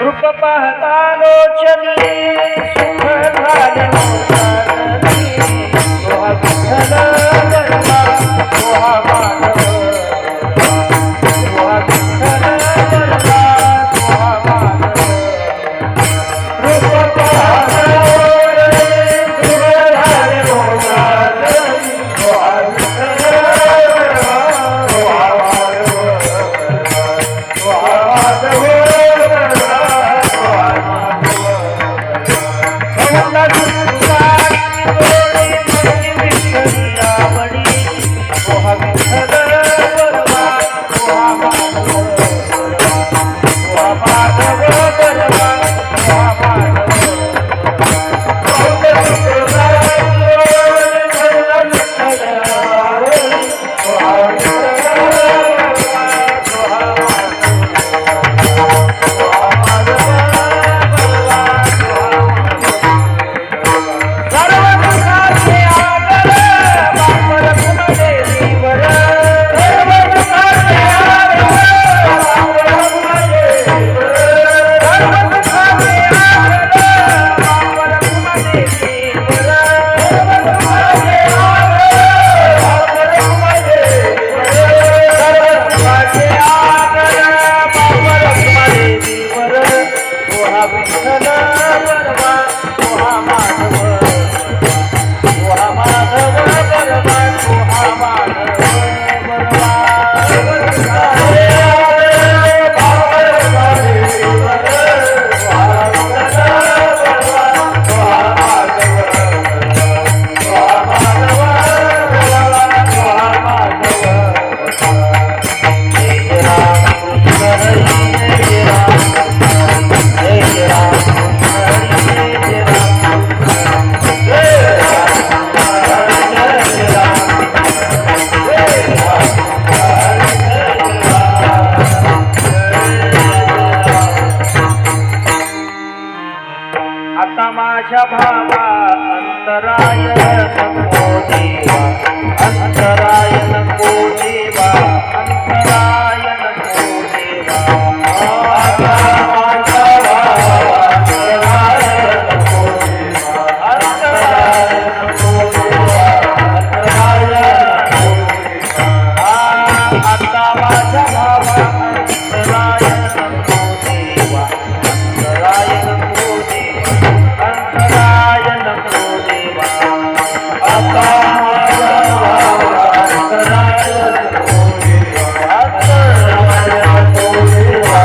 रूप पाहता लोचनी सुख झाले मोरानी सोहा विठ्ठल बरला सोहा माधव सोहा विठ्ठल बरला सोहा माधव रूप पाहता सुख झाले मोरानी सोहा विठ्ठल बरला सोहा माधव सोहा माधव आता माझ्या भावा अंतराय नको देवा अंतराय नको देवा अंतराय नको देवा आता माझ्या भावा अंतराय नको देवा अंतराय नको देवा अंतराय नको देवा आता माझ्या भावा अंतराय नको देवा अंतराय नको अंतराय नको देवा आता माझ्या भावा अंतराय नको देवा अंतराय नको देवा अंतराय नको देवा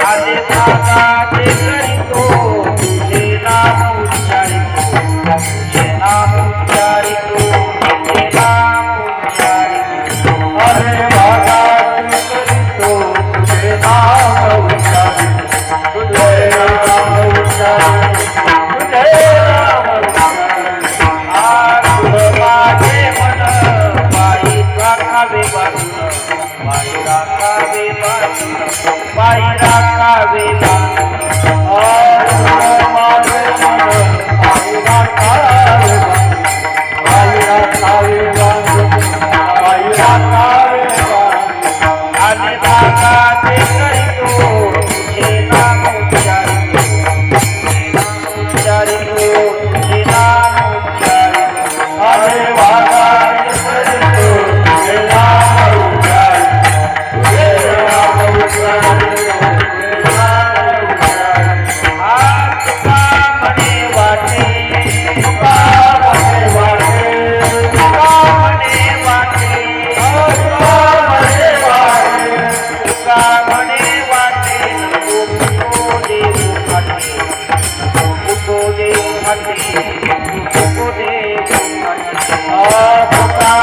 आले भागाचे करीतो तुझे नाम उच्चारितो तुझे नाम उच्चारितो तुझे नाम उच्चारितो अरे भागाचे करीतो तुझे नाम उच्चारितो तुझे नाम उच्चारितो तुझे नाम उच्चारितो तुझ माझे मन बाई राखावे बाजून बाई राखावे बाजून बाई राखावे बाजून माझे मन बाई राखावे बाई राखावे बाजून बाई राखावे बाजून आणि भागाचे करीतो तुझे नाम उच्चारितो तुझे नाम उच्चारितो अरे भागाचे करीतो तुझे नाम उच्चारितो तुझे नाम उच्चारितो तुझे नाम उच्चारितो तुका म्हणे वाटे तुका म्हणे वाटे तुका म्हणे वाटे तुका म्हणे वाटे तुका म्हणे वाटे नको देऊ फाटे नको देऊ फाटे नको देऊ फाटे तुका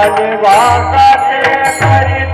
आणि वागाचे करीत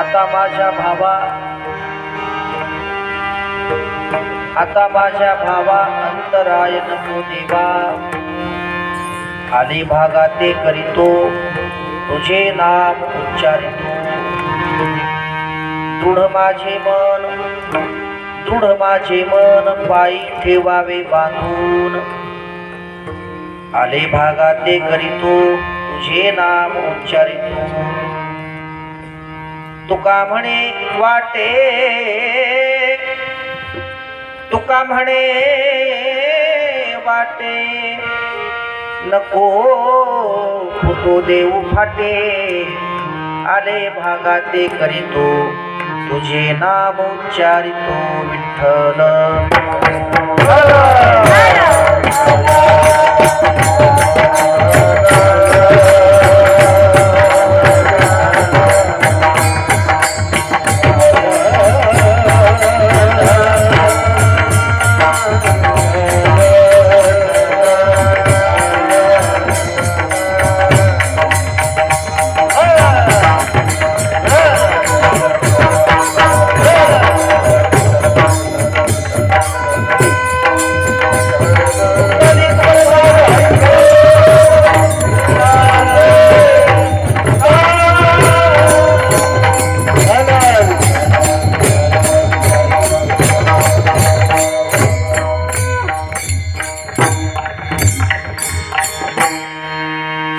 आता माझ्या भावा अंतराय नको देवा, आले भागाते करीतो तुझे नाम उच्चारितो. दृढ माझे मन पायी ठेवावे बांधून, आले भागाते करीतो तुझे नाम उच्चारितो. तुका म्हणे वाटे नको फुटो देऊ फाटे, आले भागाते करीतो तुझे नाम उच्चारितो विठ्ठल.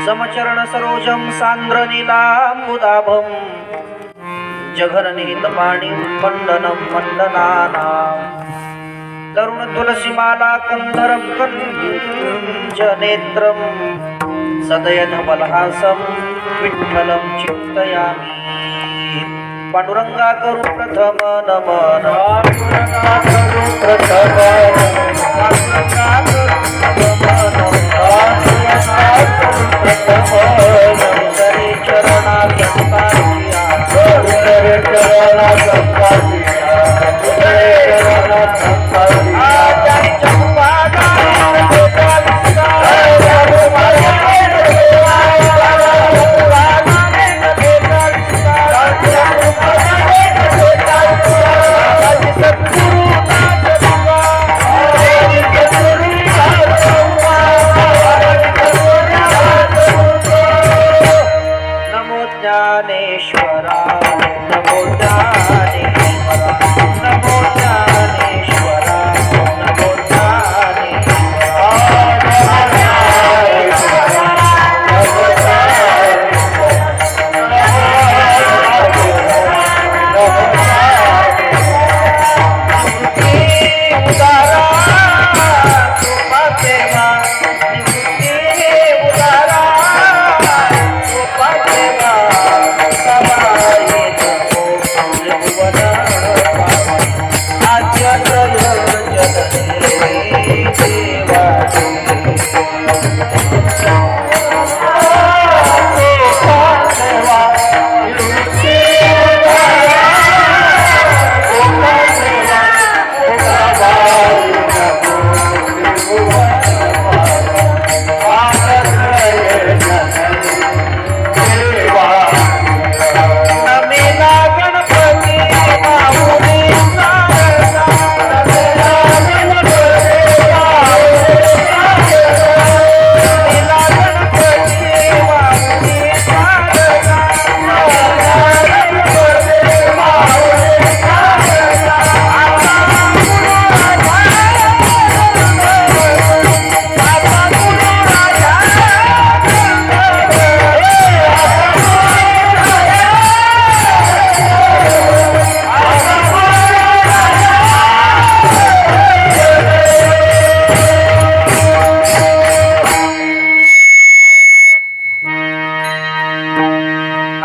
समचरण सरोजम सांद्र नीलांबुदाभम, जघननीत पाणी उत्पंडनम मंडनानां. तरुण तुलसी माला कंधरम कंज नेत्रम, सदय धवलहासम विठ्ठलम चिंतयामि. पांडुरंगा करू प्रथम नमन, पांडुरंगा करू प्रथम ज्ञानेश्वरा. नमो ज्ञानेश्वरा, नमो ज्ञानेश्वरा, नमो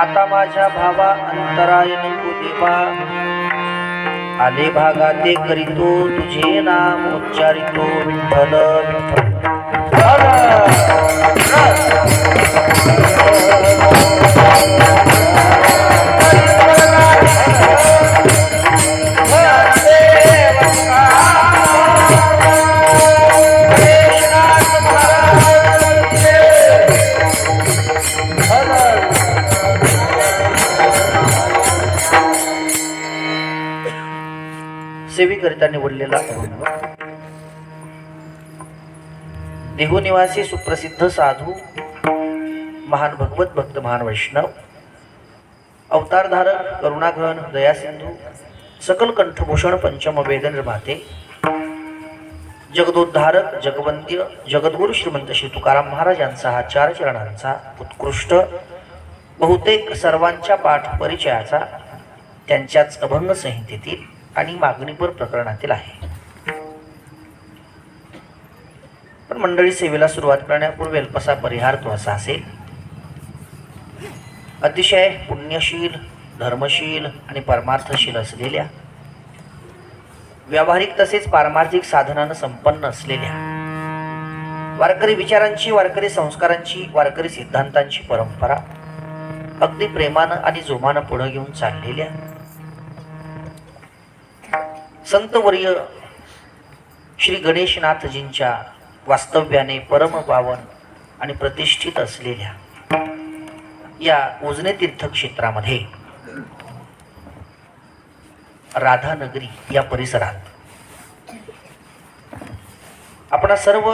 आता माझ्या भावा अंतराय नको देवा, आले भागाते करीतो तुझे नाम उच्चारितो विठ्ठल सेवेकरिता निवडलेला अभंग. देहूनिवासी सुप्रसिद्ध साधू, महान भगवत भक्त, महान वैष्णव, अवतारधारक, करुणाघन, दयासिंधू, सकल कंठभूषण, पंचम वेद निर्माते, जगदोद्धारक, जगवंद्य, जगद्गुरु श्रीमंत श्री तुकाराम महाराज यांचा हा 4 चरणांचा उत्कृष्ट, बहुतेक सर्वांच्या पाठ परिचयाचा, त्यांच्याच अभंग संहितेतील आणि मागणीपर प्रकरणातील आहे. पण मंडळी, सेवेला सुरुवात करण्यापूर्वी अल्पसा परिहार तो असा असेल. अतिशय पुण्यशील, धर्मशील आणि परमार्थशील असलेल्या, व्यावहारिक तसेच पारमार्थिक साधनानं संपन्न असलेल्या, वारकरी विचारांची, वारकरी संस्कारांची, वारकरी सिद्धांतांची परंपरा अगदी प्रेमानं आणि जोमानं पुढे घेऊन चाललेल्या संतवर्य श्री गणेशनाथजींच्या वास्तव्याने परम पावन आणि प्रतिष्ठित असलेल्या या उजने तीर्थक्षेत्रामध्ये राधानगरी या परिसरात आपण सर्व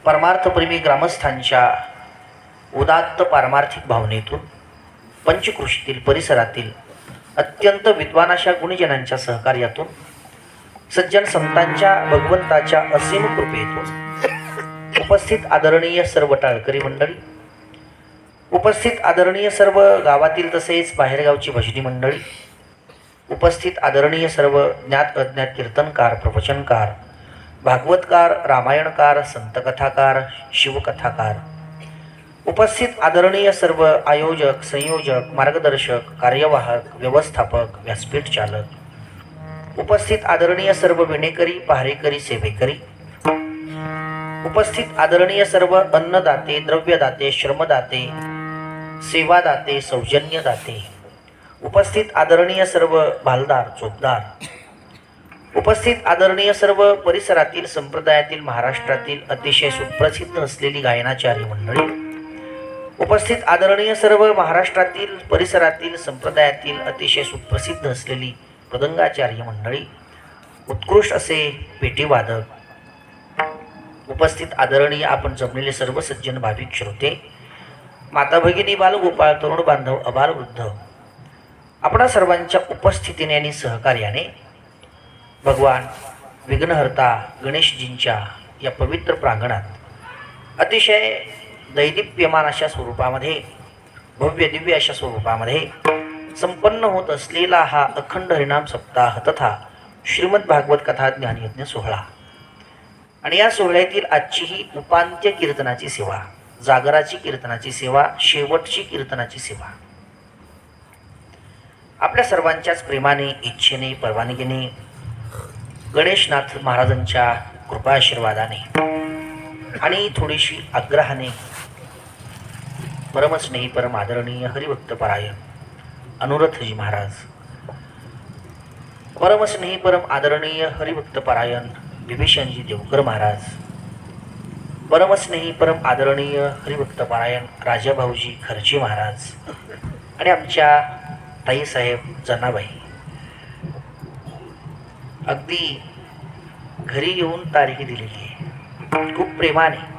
परमार्थप्रेमी ग्रामस्थांच्या उदात्त पारमार्थिक भावनेतून पंचकृषीतील परिसरातील अत्यंत विद्वान अशा गुणीजनांच्या सहकार्यातून, सज्जन संतांच्या, भगवंताच्या असीम कृपेतून, उपस्थित आदरणीय सर्व टाळकरी मंडळी, उपस्थित आदरणीय सर्व गावातील तसेच बाहेरगावची भजनी मंडळी, उपस्थित आदरणीय सर्व ज्ञात अज्ञात कीर्तनकार, प्रवचनकार, भागवतकार, रामायणकार, संतकथाकार, शिवकथाकार, उपस्थित आदरणीय सर्व आयोजक, संयोजक, मार्गदर्शक, कार्यवाहक, व्यवस्थापक, व्यासपीठ चालक, उपस्थित आदरणीय सर्व विणेकरी, पहारेकरी, सेवेकरी, उपस्थित आदरणीय सर्व अन्नदाते, द्रव्यदाते, श्रमदाते, सेवादाते, सौजन्यदाते, उपस्थित आदरणीय सर्व भालदार, चोपदार, उपस्थित आदरणीय सर्व परिसरातील, संप्रदायातील, महाराष्ट्रातील अतिशय सुप्रसिद्ध असलेली गायनाचार्य मंडळी, उपस्थित आदरणीय सर्व महाराष्ट्रातील, परिसरातील, संप्रदायातील अतिशय सुप्रसिद्ध असलेली मृदंगाचार्य मंडळी, उत्कृष्ट असे पेटीवादक, उपस्थित आदरणीय आपण जमलेले सर्व सज्जन भाविक श्रोते, माता भगिनी, बालगोपाळ, तरुण बांधव, अबाल वृद्ध, आपणा सर्वांच्या उपस्थितीने आणि सहकार्याने भगवान विघ्नहर्ता गणेशजींच्या या पवित्र प्रांगणात अतिशय दैदिप्यमान अशा स्वरूपामध्ये, भव्य दिव्य अशा स्वरूपामध्ये संपन्न होत असलेला हा अखंड हरिनाम सप्ताह तथा श्रीमद भागवत कथा ज्ञानयज्ञ सोहळा, आणि या सोहळ्यातील आजची ही उपांत्य कीर्तनाची सेवा, जागराची कीर्तनाची सेवा, शेवटची कीर्तनाची सेवा आपल्या सर्वांच्याच प्रेमाने, इच्छेने, परवानगीने, गणेशनाथ महाराजांच्या कृपा आशीर्वादाने आणि थोडीशी आग्रहाने परमस्नेही, परम आदरणीय हरिभक्त परायण अनुरथजी महाराज, परमस्नेही, परम आदरणीय हरिभक्त परायण विभीषणजी देवकर महाराज, परमस्नेही, परम आदरणीय हरिभक्त परायण राजाभाऊजी खर्ची महाराज आणि आमच्या ताईसाहेब जनाबाई अगदी घरी येऊन तारीख दिलेली आहे खूप प्रेमाने.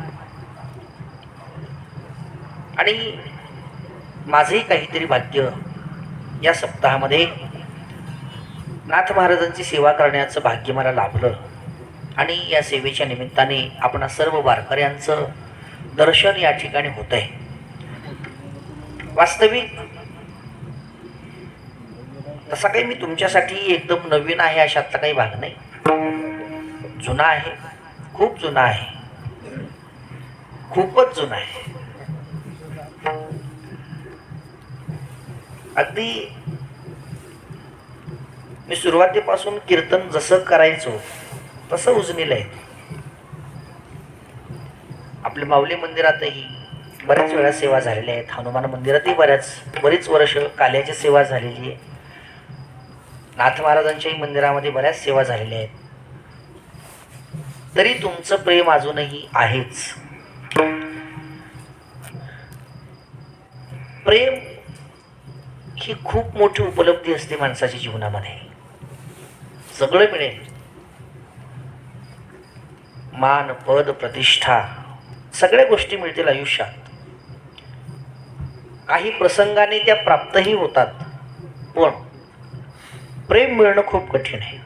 आणि माझंही काहीतरी भाग्य या सप्ताहामध्ये नाथ महाराजांची सेवा करण्याचं भाग्य मला लाभलं, आणि या सेवेच्या निमित्ताने आपण सर्व वारकऱ्यांचं दर्शन या ठिकाणी होत आहे. वास्तविक तसा काही मी तुमच्यासाठी एकदम नवीन आहे अशातला काही भाग नाही, जुना आहे, खूप जुना आहे, खूपच जुना आहे. अगदी मी सुरुवातीपासून कीर्तन जसं करायचो तसं उजनीलं आहे. आपल्या माऊली मंदिरातही बऱ्याच वेळा सेवा झालेल्या आहेत, हनुमान मंदिरातही बरीच वर्ष काल्याची सेवा झालेली आहे, नाथ महाराजांच्याही मंदिरामध्ये बऱ्याच सेवा झालेल्या आहेत. तरी तुमचं प्रेम अजूनही आहेच. प्रेम ही खूप मोठी उपलब्धी असते माणसाच्या जीवनामध्ये. सगळं मिळेल. मान पद प्रतिष्ठा सगळ्या गोष्टी मिळतील आयुष्यात. काही प्रसंगाने त्या प्राप्तही होतात, पण प्रेम मिळणं खूप कठीण आहे.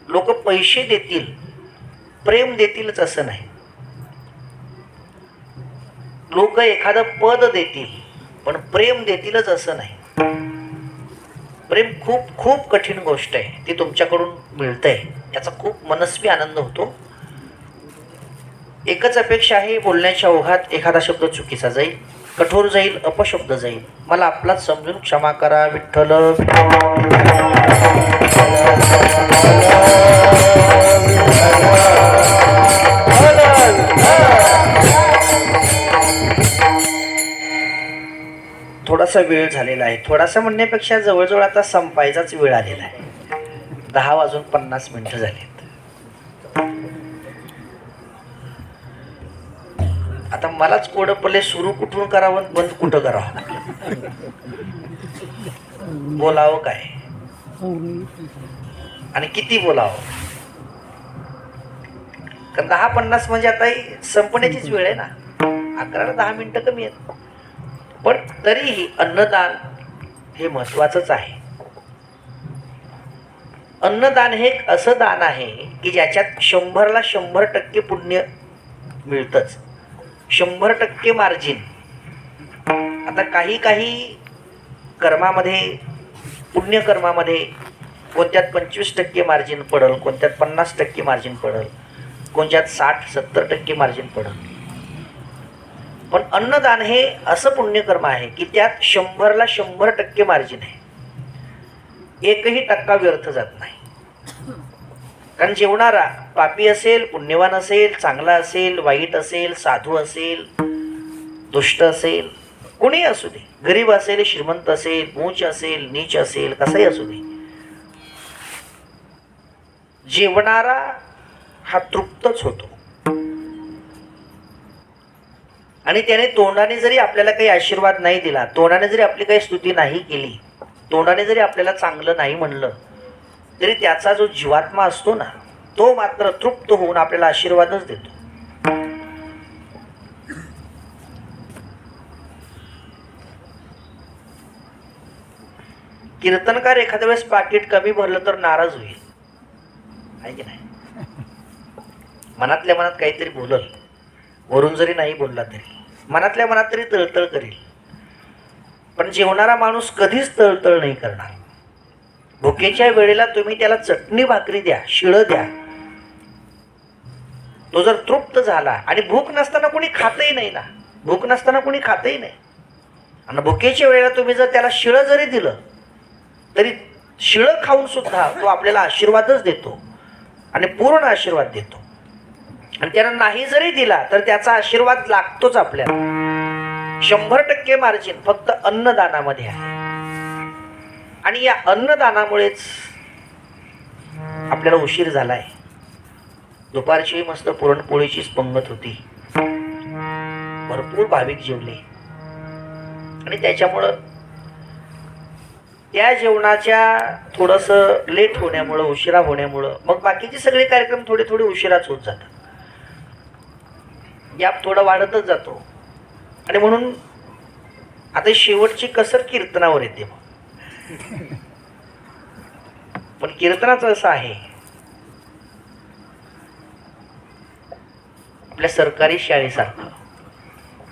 लोक पैसे देतील, प्रेम देतीलच असं नाही. लोक एखादं पद देतील, पण प्रेम देतीलच असं नाही. प्रेम खूप खूप कठीण गोष्ट आहे. ती तुमच्याकडून मिळतंय याचा खूप मनस्वी आनंद होतो. एकच अपेक्षा आहे, बोलण्याच्या ओघात एखादा शब्द चुकीचा जाईल, कठोर जाईल, अपशब्द जाईल, मला आपलाच समजून क्षमा करा. विठ्ठल थोडासा वेळ झालेला आहे. थोडासा म्हणण्यापेक्षा जवळजवळ आता संपायचाच वेळ आलेला आहे. 10:50 झालेत. आता मलाच कोडं पडले, सुरू कुठून करावं बंद कुठं करावं, बोलावं काय आणि किती बोलावं. कारण 10:50 म्हणजे आता संपण्याचीच वेळ आहे ना. 11ला 10 मिनिटं कमी आहेत, पण तरीही अन्नदान हे महत्वाचंच आहे. अन्नदान हे एक असं दान आहे की ज्याच्यात 100ला 100% पुण्य मिळतंच, 100% मार्जिन. आता काही काही कर्मामध्ये, पुण्यकर्मामध्ये कोणत्यात 25% मार्जिन पडल, कोणत्यात 50% मार्जिन पडल, कोणत्यात 60-70% मार्जिन पडल. पण अन्नदान हे असं पुण्यकर्म आहे की त्यात 100ला 100% मार्जिन आहे. एकही टक्का व्यर्थ जात नाही. कारण जेवणारा पापी असेल, पुण्यवान असेल, चांगला असेल, वाईट असेल, साधू असेल, दुष्ट असेल, कोणी असू दे, गरीब असेल, श्रीमंत असेल, उच्च असेल, नीच असेल, कसाही असू दे, जेवणारा हा तृप्तच होतो. आणि त्याने तोंडाने जरी आपल्याला काही आशीर्वाद नाही दिला, तोंडाने जरी आपली काही स्तुती नाही केली, तोंडाने जरी आपल्याला चांगलं नाही म्हणलं, तरी त्याचा जो जीवात्मा असतो ना, तो मात्र तृप्त होऊन आपल्याला आशीर्वादच देतो. कीर्तनकार एखाद्या वेळेस पाकिट कमी भरलं तर नाराज होईल, आहे की नाही. मनातल्या मनात काहीतरी बोलल, वरून जरी नाही बोलला तरी मनातल्या मनात तरी तळतळ करेल. पण जेवणारा माणूस कधीच तळतळ नाही करणार. भुकेच्या वेळेला तुम्ही त्याला चटणी भाकरी द्या, शिळं द्या, तो जर तृप्त झाला, आणि भूक नसताना कोणी खातही नाही ना, भूक नसताना कोणी खातही नाही, आणि भुकेच्या वेळेला तुम्ही जर त्याला शिळं जरी दिलं तरी शिळं खाऊन सुद्धा तो आपल्याला आशीर्वादच देतो, आणि पूर्ण आशीर्वाद देतो. आणि त्याला नाही जरी दिला तर त्याचा आशीर्वाद लागतोच आपल्याला. 100% मार्जिन फक्त अन्नदानामध्ये आहे. आणि या अन्नदानामुळेच आपल्याला उशीर झालाय. दुपारची मस्त पुरणपोळीचीच पंगत होती, भरपूर भाविक जेवले, आणि त्याच्यामुळं त्या जेवणाच्या थोडंसं लेट होण्यामुळं, उशिरा होण्यामुळं मग बाकीचे सगळे कार्यक्रम थोडे थोडे उशिराच होत जातात. गॅप थोडा वाढतच जातो. आणि म्हणून आता शेवटची कसर कीर्तनावर येते. पण कीर्तनाचं असं आहे, आपल्या सरकारी शाळेसारखं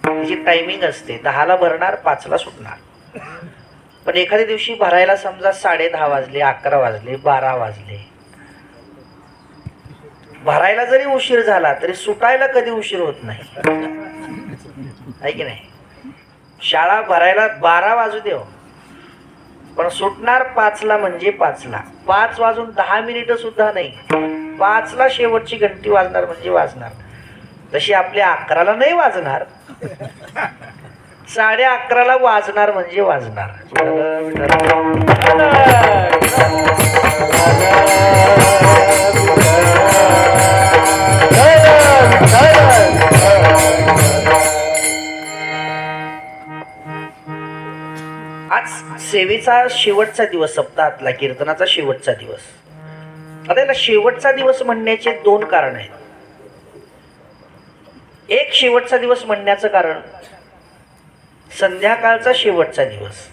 त्याची टायमिंग असते. 10ला भरणार, 5ला सुटणार. पण एखाद्या दिवशी भरायला समजा 10:30 वाजले, 11 वाजले, 12 वाजले, भरायला जरी उशीर झाला तरी सुटायला कधी उशीर होत नाही, आहे की नाही. शाळा भरायला 12 वाजू देव, पण सुटणार 5ला म्हणजे 5ला. 5 वाजून 10 मिनिटं सुद्धा नाही, 5ला शेवटची घंटी वाजणार म्हणजे वाजणार. तशी आपल्या 11ला नाही वाजणार, 11:30ला वाजणार म्हणजे वाजणार. आज सेवेचा शेवटचा दिवस, सप्ताहातला कीर्तनाचा शेवटचा दिवस. आता याला शेवटचा दिवस म्हणण्याचे दोन कारण आहेत. एक शेवटचा दिवस म्हणण्याचं कारण संध्याकाळचा शेवटचा दिवस.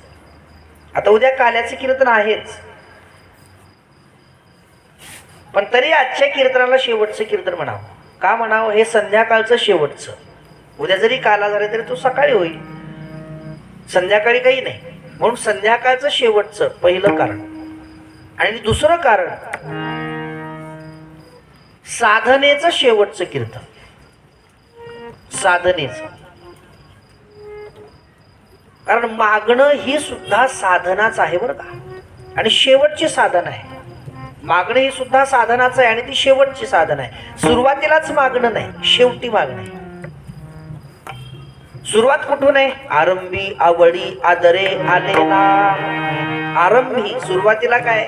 आता उद्या काल्याचे कीर्तन आहेच, पण तरी आजच्या कीर्तनाला शेवटचं कीर्तन म्हणावं. का म्हणावं? हे संध्याकाळचं शेवटचं. उद्या जरी काला झाला तरी तो सकाळी होईल, संध्याकाळी काही नाही. म्हणून संध्याकाळचं शेवटचं पहिलं कारण. आणि दुसरं कारण साधनेचं शेवटचं कीर्तन. साधनेचं कारण मागणं ही सुद्धा साधनाच आहे बरं का. आणि शेवटची साधन आहे. मागणं ही सुद्धा साधनाच आहे आणि ती शेवटची साधन आहे. सुरुवातीलाच मागणं नाही, शेवटी मागणं आहे. सुरुवात कुठून आहे? आरंभी आवडी आदरे आलेला. आरंभी सुरुवातीला काय?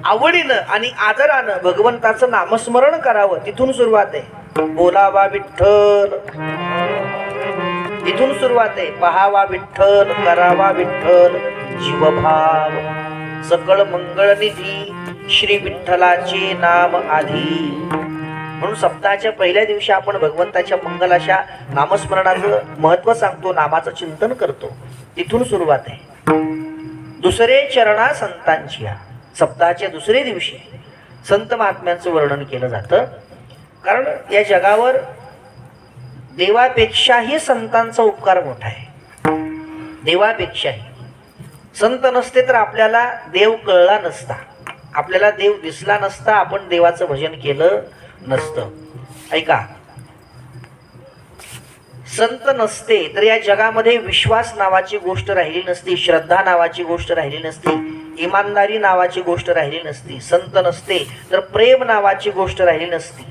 आवडीनं आणि आदरानं भगवंताचं नामस्मरण करावं, तिथून सुरुवात आहे. बोलावा विठ्ठल, इथून सुरुवात आहे. पहावा विठ्ठल, करावा विठ्ठल, जीवभाव सकळ मंगळ निधी श्री विठ्ठलाचे नाम आधी. म्हणून सप्ताहाच्या पहिल्या दिवशी आपण भगवंताच्या मंगलाच्या नामस्मरणाचं महत्व सांगतो, नामाचं चिंतन करतो, तिथून सुरुवात आहे. दुसरे चरणा संतांची. सप्ताहाच्या दुसऱ्या दिवशी संत महात्म्यांचं वर्णन केलं जातं. कारण या जगावर देवापेक्षाही संतांचा उपकार मोठा आहे. देवापेक्षाही. संत नसते तर आपल्याला देव कळला नसता, आपल्याला देव दिसला नसता, आपण देवाचं भजन केलं नसतं. ऐका, संत नसते तर या जगामध्ये विश्वास नावाची गोष्ट राहिली नसती, श्रद्धा नावाची गोष्ट राहिली नसती, इमानदारी नावाची गोष्ट राहिली नसती. संत नसते तर प्रेम नावाची गोष्ट राहिली नसती.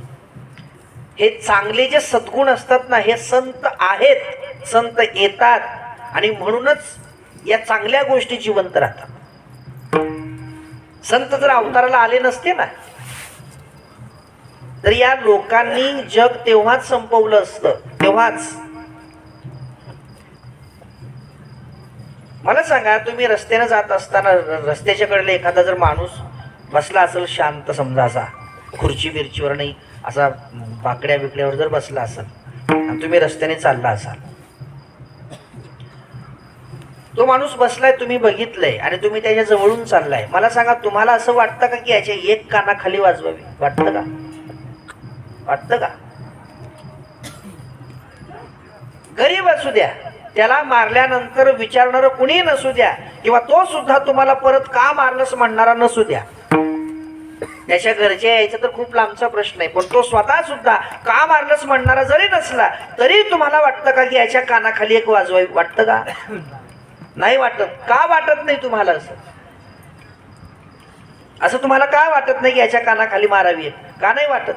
हे चांगले जे सद्गुण असतात ना, हे संत आहेत, संत येतात आणि म्हणूनच या चांगल्या गोष्टी जिवंत राहतात. संत जर अवताराला आले नसते ना, तर या लोकांनी जग तेव्हाच संपवलं असतं. तेव्हाच. मला सांगा, तुम्ही रस्त्याने जात असताना रस्त्याच्या कडेला एखादा जर माणूस बसला असेल शांत, समजा असा खुर्ची बिर्चीवर नाही, असा बाकड्या बिकड्यावर जर बसला असेल आणि तुम्ही रस्त्याने चालला असाल, तो माणूस बसलाय, तुम्ही बघितलंय आणि तुम्ही त्याच्या जवळून चाललाय. मला सांगा, तुम्हाला असं वाटतं का की याच्या एक कानाखाली वाजवावी? वाटतं का? वाटतं का? गरीब असू द्या, त्याला मारल्यानंतर विचारणारं कुणी नसू द्या, किंवा तो सुद्धा तुम्हाला परत का मारलंस म्हणणारा नसू द्या, त्याच्या घरचे यायचं तर खूप लांबचा प्रश्न आहे, पण तो स्वतः सुद्धा का मारलंस म्हणणारा जरी नसला तरी तुम्हाला वाटतं का की याच्या कानाखाली एक वाजवावी? वाटतं का? नाही वाटत. का वाटत नाही तुम्हाला? असं तुम्हाला का वाटत नाही की याच्या कानाखाली मारावी? का नाही वाटत?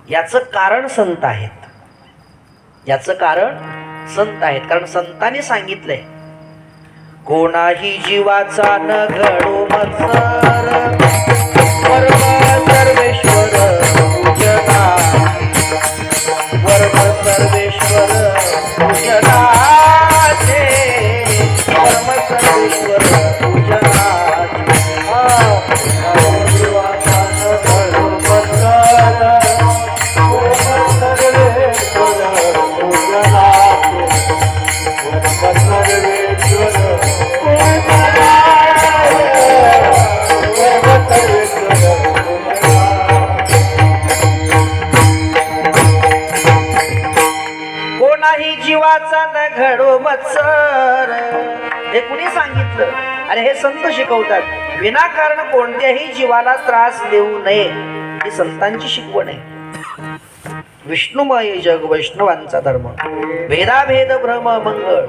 याचं कारण संत आहेत. याचं कारण संत आहेत. कारण संतांनी सांगितलंय, कोणाही जीवाचा न घडो मत्सर, वर्म सर्वेश्वर पूजना, वर्म सर्वेश्वर पूजना, वर्म सर्वेश्वर पूजना. कोणाही जीवाचा न घडो मत्सर, हे कुणी सांगितलं? अरे हे संत शिकवतात. विनाकारण कोणत्याही जीवाला त्रास देऊ नये, ही संतांची शिकवण आहे. विष्णुमय जग वैष्णवांचा धर्म, भेदाभेद भ्रम मंगळ.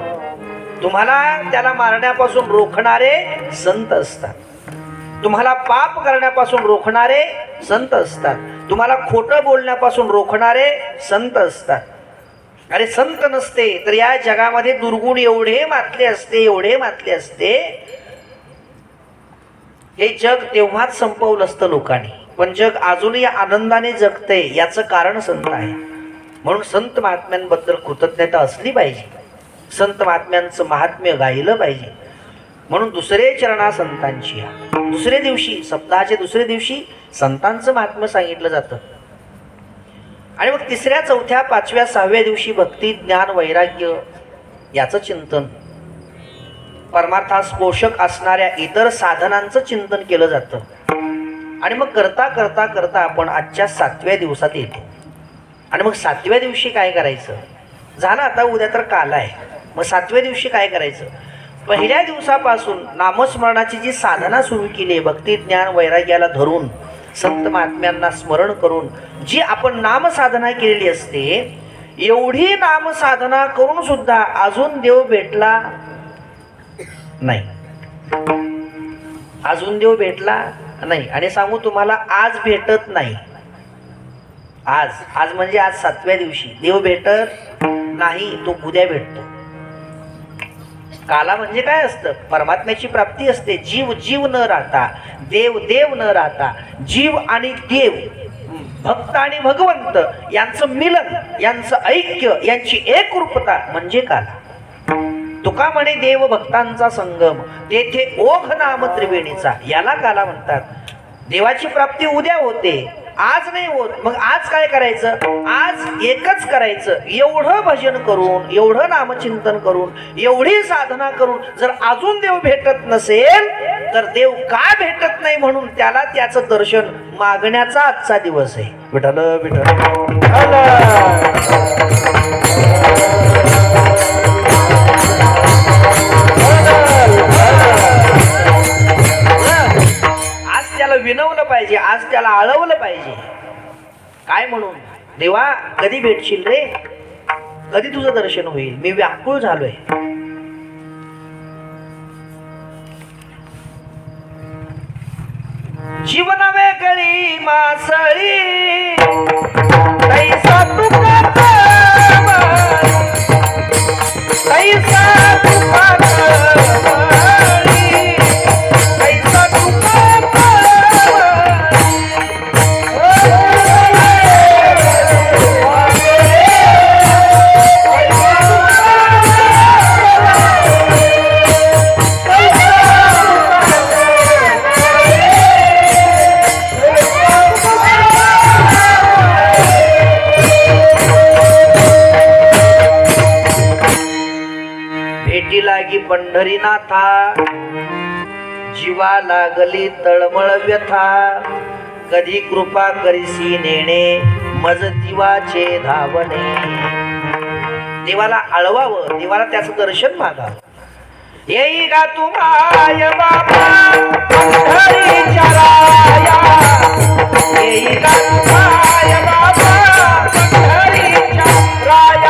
तुम्हाला त्याला मारण्यापासून रोखणारे संत असतात, तुम्हाला पाप करण्यापासून रोखणारे संत असतात, तुम्हाला खोटं बोलण्यापासून रोखणारे संत असतात. अरे संत नसते तर या जगामध्ये दुर्गुण एवढे मातले असते, एवढे मातले असते, हे जग तेव्हाच संपवलं असतं लोकांनी. पण जग अजूनही आनंदाने जगते, याचं कारण संत आहे. म्हणून संत महात्म्यांबद्दल कृतज्ञता असली पाहिजे. संत महात्म्यांचं महात्म्य गायलं पाहिजे. म्हणून दुसरे चरणा संतांची या दुसरे दिवशी सप्ताहाच्या दुसऱ्या दिवशी संतांचं महात्म्य सांगितलं जातं. आणि मग तिसऱ्या चौथ्या पाचव्या सहाव्या दिवशी भक्ती ज्ञान वैराग्य याचं चिंतन, परमार्थास पोषक असणाऱ्या इतर साधनांचं चिंतन केलं जातं. आणि मग करता करता करता आपण आजच्या 7व्या दिवसात येतो. आणि मग 7व्या दिवशी काय करायचं झालं, आता उद्या तर काल आहे. मग 7व्या दिवशी काय करायचं, पहिल्या दिवसापासून नामस्मरणाची जी साधना सुरू केली आहे, भक्ती ज्ञान वैराग्याला धरून संत महात्म्यांना स्मरण करून जी आपण नामसाधना केलेली असते, एवढी नामसाधना करून सुद्धा अजून देव भेटला नाही, अजून देव भेटला नाही. आणि सांगू तुम्हाला, आज भेटत नाही. आज आज म्हणजे आज 7व्या दिवशी देव भेटत नाही, तो उद्या भेटतो. काला म्हणजे काय असतं, परमात्म्याची प्राप्ती असते. जीव जीव न राहता, देव देव न राहता, जीव आणि देव, भक्त आणि भगवंत यांचं मिलन, यांचं ऐक्य, यांची एकरूपता म्हणजे काला. तुका म्हणे देव भक्तांचा संगम, तेथे ओघ नाम त्रिवेणीचा, याला काला म्हणतात. देवाची प्राप्ती उद्या होते, आज नाही होत. मग आज काय करायचं, आज एकच करायचं, एवढं भजन करून, एवढं नामचिंतन करून, एवढी साधना करून जर अजून देव भेटत नसेल तर देव का भेटत नाही म्हणून त्याला त्याचं दर्शन मागण्याचा आजचा दिवस आहे. विठ्ठल विठ्ठल विनवलं पाहिजे, आज त्याला आळवलं पाहिजे. काय म्हणून, देवा कधी भेटशील रे, कधी तुझं दर्शन होईल, मी व्याकुळ झालोय. जीवन वेगळी मासळी कैसा तुका कैसा तुका लागी पंढरीनाथा, जीवा लागली तळमळ व्यथा, कधी कृपा करीसी नेणे मज जीवाचे धावणे. देवाला आळवावं, देवाला त्याचं दर्शन मागावं. येई गा तुमाय बाबा पंढरीच्या राया, येई गा तुमाय बाबा पंढरीच्या राया.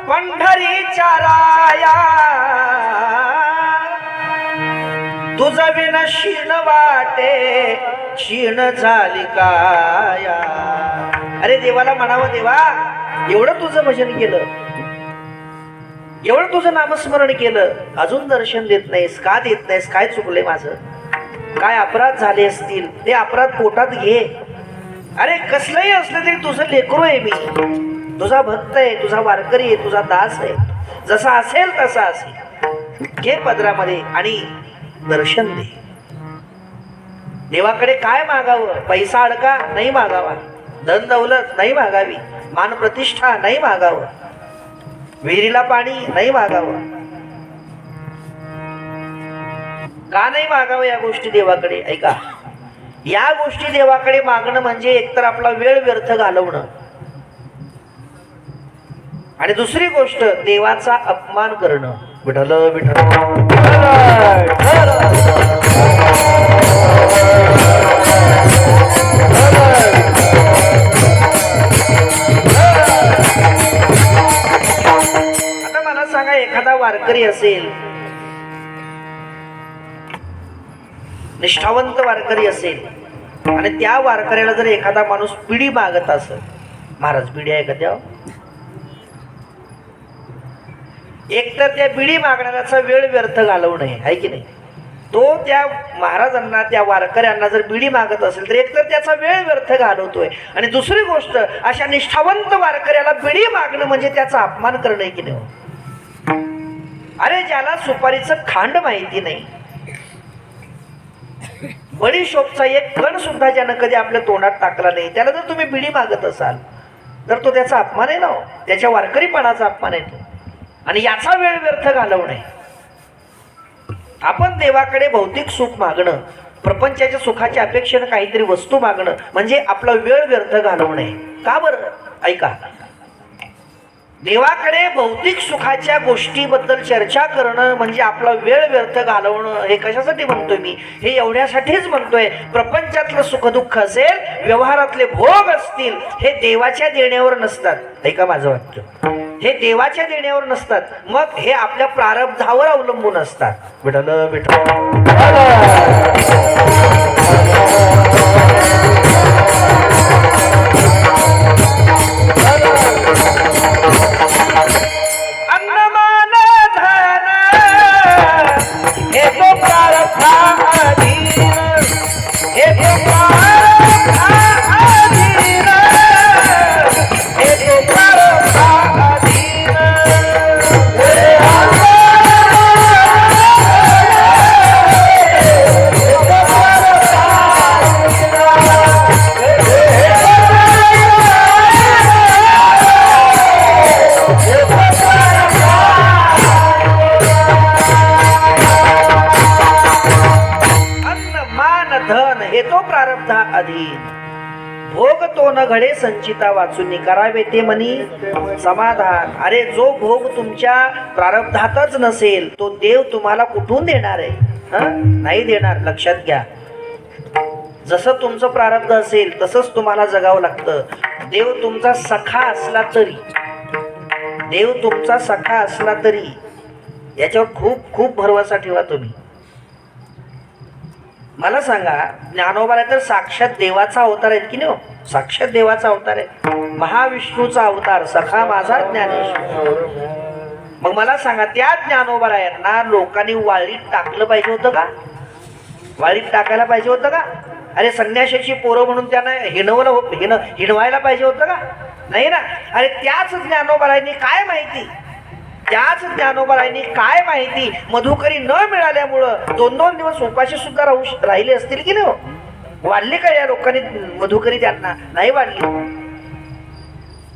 पंढरीच्या राया, तुझं बिन क्षीण वाटे क्षीण झाली काया. अरे देवाला म्हणावं, देवा एवढं तुझं भजन केलं, एवढं तुझं नामस्मरण केलं, अजून दर्शन देत नाहीस, का देत नाहीस? काय चुकलंय माझं? काय अपराध झाले असतील ते अपराध पोटात घे. अरे कसलंही असलं तरी तुझं लेकरू आहे मी, तुझा भक्त आहे, तुझा वारकरी आहे, तुझा दास आहे. जसा असेल तसा असेल, घे पदरामध्ये आणि दर्शन दे. देवाकडे काय मागावं? पैसा अडका नाही मागावा, धन दौलत नाही मागावी, मान प्रतिष्ठा नाही मागावं, विहिरीला पाणी नाही मागावं. का नाही मागावं या गोष्टी देवाकडे? ऐका, या गोष्टी देवाकडे मागणं म्हणजे एकतर आपला वेळ व्यर्थ घालवणं, आणि दुसरी गोष्ट देवाचा अपमान करणं. विठ्ठल विठ्ठल. आता मला सांगा, एखादा वारकरी असेल, निष्ठावंत वारकरी असेल, आणि त्या वारकऱ्याला जर एखादा माणूस पिढी मागत असेल, महाराज पिढी आहे का द्या? एक तर त्या बिडी मागणाऱ्याचा वेळ व्यर्थ घालवू नये, आहे की नाही? तो त्या महाराजांना, त्या वारकऱ्यांना जर बिडी मागत असेल तर एक तर त्याचा वेळ व्यर्थ घालवतोय, आणि दुसरी गोष्ट अशा निष्ठावंत वारकऱ्याला बिडी मागणं म्हणजे त्याचा अपमान करणं, आहे की नाही? अरे ज्याला सुपारीचं खांड माहिती नाही, बडीशोपचा एक कण सुद्धा ज्यानं कधी आपल्या तोंडात टाकला नाही, त्याला जर तुम्ही बिडी मागत असाल तर तो त्याचा अपमान आहे ना, त्याच्या वारकरीपणाचा अपमान आहे तो, आणि याचा वेळ व्यर्थ घालवणे. आपण देवाकडे भौतिक सुख मागणं, प्रपंचाच्या सुखाच्या अपेक्षेनं काहीतरी वस्तू मागणं म्हणजे आपला वेळ व्यर्थ घालवणे. का बरं? ऐका, देवाकडे भौतिक सुखाच्या गोष्टीबद्दल चर्चा करणं म्हणजे आपला वेळ व्यर्थ घालवणं. हे कशासाठी म्हणतोय मी? हे एवढ्यासाठीच म्हणतोय, प्रपंचातलं सुखदुःख असेल, व्यवहारातले भोग असतील, हे देवाच्या देण्यावर नसतात. ऐका माझं वाक्य, हे देवाच्या देण्यावर नसतात, मग हे आपल्या प्रारब्धावर अवलंबून असतात. विठ्ठल विठ्ठल. भोग तो न घडे संचिता वाचून करावे ते मनी समाधान. अरे जो भोग तुमच्या प्रारब्धातच नसेल तो देव तुम्हाला कुठून देणार आहे? नाही देणार. लक्षात घ्या, जसं तुमचं प्रारब्ध असेल तसंच तुम्हाला जगावं लागतं. देव तुमचा सखा असला तरी, देव तुमचा सखा असला तरी याच्यावर खूप खूप भरवसा ठेवा तुम्ही. मला सांगा, ज्ञानोबा तर साक्षात देवाचा अवतार आहेत की नाही? साक्षात देवाचा अवतार आहे, महाविष्णूचा अवतार, सखा माझा ज्ञानेश्वर. मग मला सांगा, त्या ज्ञानोबा लोकांनी वाळीत टाकलं पाहिजे होतं का? वाळीत टाकायला पाहिजे होतं का? अरे संन्याशाची पोरं म्हणून त्यांना हिणवायला पाहिजे होतं का? नाही ना. अरे त्याच ज्ञानोबारायांनी काय माहिती, त्याच ज्ञानोबारायांनी काय माहिती, मधुकरी न मिळाल्यामुळं 2-2 दिवस उपाशी सुद्धा राहिले असतील की नाही? वाढली का या लोकांनी मधुकरी? त्यांना नाही वाढली.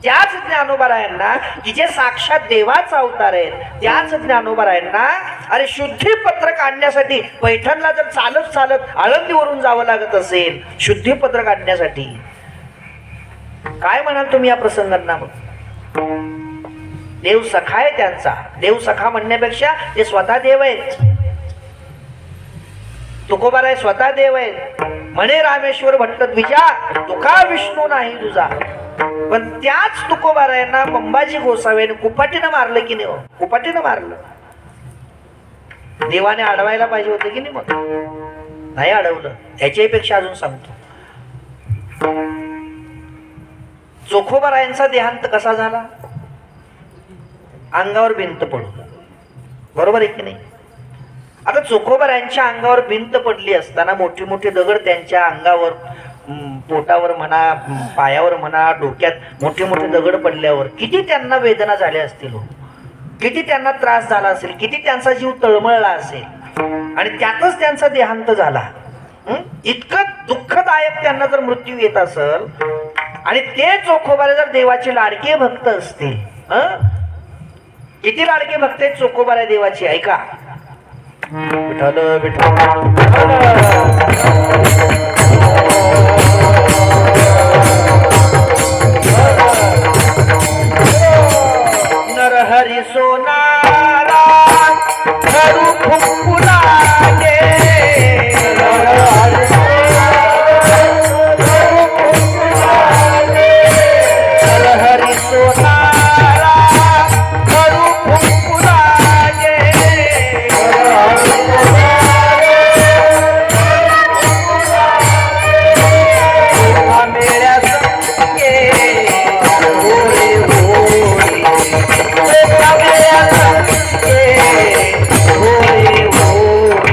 त्याच ज्ञानोबारायांना की जे साक्षात देवाचा अवतार आहेत, त्याच ज्ञानोबारायांना अरे शुद्धीपत्र काढण्यासाठी पैठणला जर चालत चालत आळंदीवरून जावं लागत असेल शुद्धीपत्र काढण्यासाठी, काय म्हणाल तुम्ही या प्रसंगांना? मग देव सखा आहे त्यांचा. देव सखा म्हणण्यापेक्षा ते स्वतः देव आहेत. तुकोबाराय स्वतः देव आहेत. म्हणे रामेश्वर भट्ट द्विजा, तुका विष्णू नाही तुझा. पण त्याच तुकोबारायांना अंबाजी गोसाव्याने कुपाटीनं मारलं की नाही? कुपाटीनं मारलं. देवाने अडवायला पाहिजे होतं की नाही? मग नाही अडवलं. याच्यापेक्षा अजून सांगतो, चोखोबारायांचा देहांत कसा झाला? अंगावर भिंत पडू, बरोबर आहे की नाही? आता चोखोबारायांच्या अंगावर भिंत पडली असताना मोठे मोठे दगड त्यांच्या अंगावर, पोटावर म्हणा, पायावर म्हणा, डोक्यात मोठे मोठे दगड पडल्यावर किती त्यांना वेदना झाल्या असतील हो, किती त्यांना त्रास झाला असेल, किती त्यांचा जीव तळमळला असेल, आणि त्यातच त्यांचा देहांत झाला. इतकं दुःखदायक त्यांना जर मृत्यू येत असेल, आणि ते चोखोबारे जर देवाचे लाडके भक्त असतील, किती लाडके भक्त आहेत चोखोबारे देवाची, ऐका. विठ्ठल विठ्ठल नरहरी सोनारा धरू फुंकुलागे, नरहरी सोनारा धरू फुंकुलागे, मेरा संगे होरे होरे, मेरा संगे होरे होरे,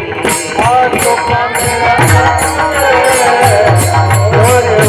और तो मेरा संगे होरे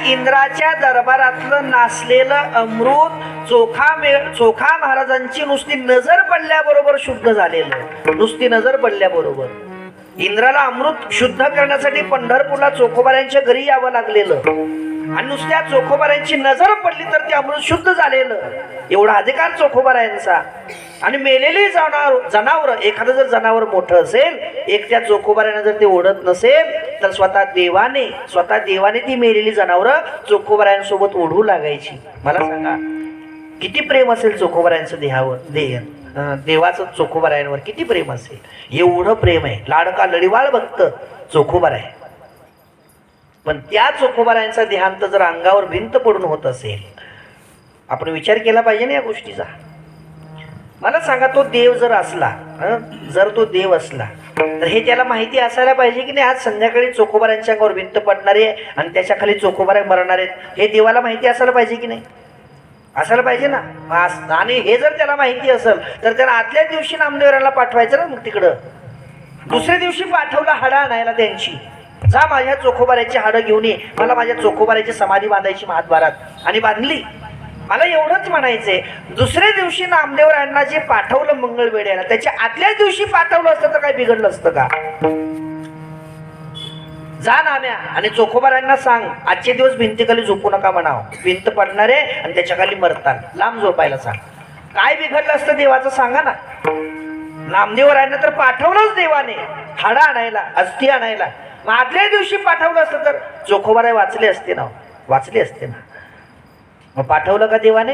इंद्राच्या दरबारातलं नासलेलं अमृत चोखा महाराजांची नुसती नजर पडल्याबरोबर शुद्ध झालेलं, नुसती नजर पडल्याबरोबर इंद्राला अमृत शुद्ध करण्यासाठी पंढरपूरला चोखोबाऱ्यांच्या घरी यावं लागलेलं, आणि नुसत्या चोखोबाऱ्यांची नजर पडली तर ते अमृत शुद्ध झालेलं. एवढा अधिकार चोखोबाऱ्यांचा. आणि मेलेली जनावर, एखादं जर जनावर मोठं असेल, एक त्या चोखोबाऱ्यांना जर ते ओढत नसेल, तर स्वतः देवाने ती मेलेली जनावरं चोखोबाऱ्यांसोबत ओढू लागायची. मला सांगा किती प्रेम असेल चोखोबाऱ्यांचं देवाचं चोखोबाऱ्यांवर किती प्रेम असेल. एवढं प्रेम आहे, लाडका लढीवाळ भक्त चोखोबार आहे. पण त्या चोखोबाऱ्यांचा देहांत जर अंगावर भिंत पडून होत असेल, आपण विचार केला पाहिजे ना या गोष्टीचा. मला सांगा, तो देव जर असला, जर तो देव असला तर हे त्याला माहिती असायला पाहिजे की नाही, आज संध्याकाळी चोखोबाऱ्यांच्या अंगावर भिंत पडणार आहे आणि त्याच्या खाली चोखोबाऱ्या मरणार आहेत, हे देवाला माहिती असायला पाहिजे की नाही? असायला पाहिजे ना. आणि हे जर त्याला माहिती असेल तर त्याला आदल्या दिवशी नामदेवराला पाठवायचं ना. मग तिकडं दुसऱ्या दिवशी पाठवलं हाडं आणायला त्यांची, जा माझ्या चोखोबाऱ्याची हाडं घेऊन ये, मला माझ्या चोखोबाऱ्याची समाधी बांधायची महाद्वारात, आणि बांधली. मला एवढंच म्हणायचंय, दुसऱ्या दिवशी नामदेवरायांना जे पाठवलं मंगळवेढ्याला, त्याच्या आदल्या दिवशी पाठवलं असतं तर काय बिघडलं असतं का? जा नाम्या आणि चोखोबाऱ्यांना सांग, आजचे दिवस भिंतीखाली झोपू नका म्हणाव, भिंत पडणार आहे आणि त्याच्या खाली मरताल, लांब झोपायला सांग. काय बिघडलं असतं देवाचं सांगा ना. नामदेवरायांना तर पाठवलंच देवाने हाडं आणायला, अस्थी आणायला. मग आदल्या दिवशी पाठवलं असतं तर चोखोबाराय वाचले असते ना, वाचले असते ना. मग पाठवलं का देवाने?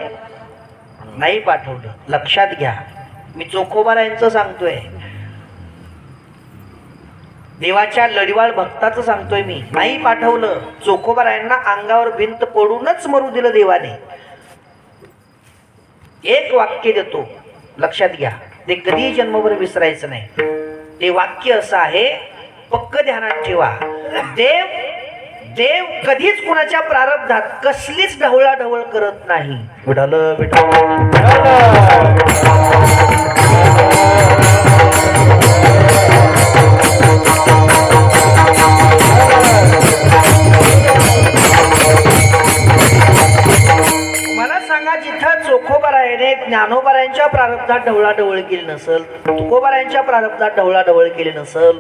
नाही पाठवलं. लक्षात घ्या, मी चोखोबारायांचं सांगतोय, देवाच्या लढीवाळ भक्ताचं सांगतोय मी. नाही पाठवलं. चोखोबारायांना अंगावर भिंत पडूनच मरू दिलं देवाने. एक वाक्य देतो, लक्षात घ्या, ते कधीही जन्मभर विसरायचं नाही. ते वाक्य असं आहे, पक्क ध्यानात ठेवा. देव कधीच कुणाच्या प्रारब्धात कसलीच ढवळाढवळ करत नाही. विठ्ठल मला सांगा, जिथं चोखोबारायाने ज्ञानोबारायांच्या प्रारब्धात ढवळाढवळ केली नसल, तुकोबारायांच्या प्रारब्धात ढवळाढवळ केली नसल,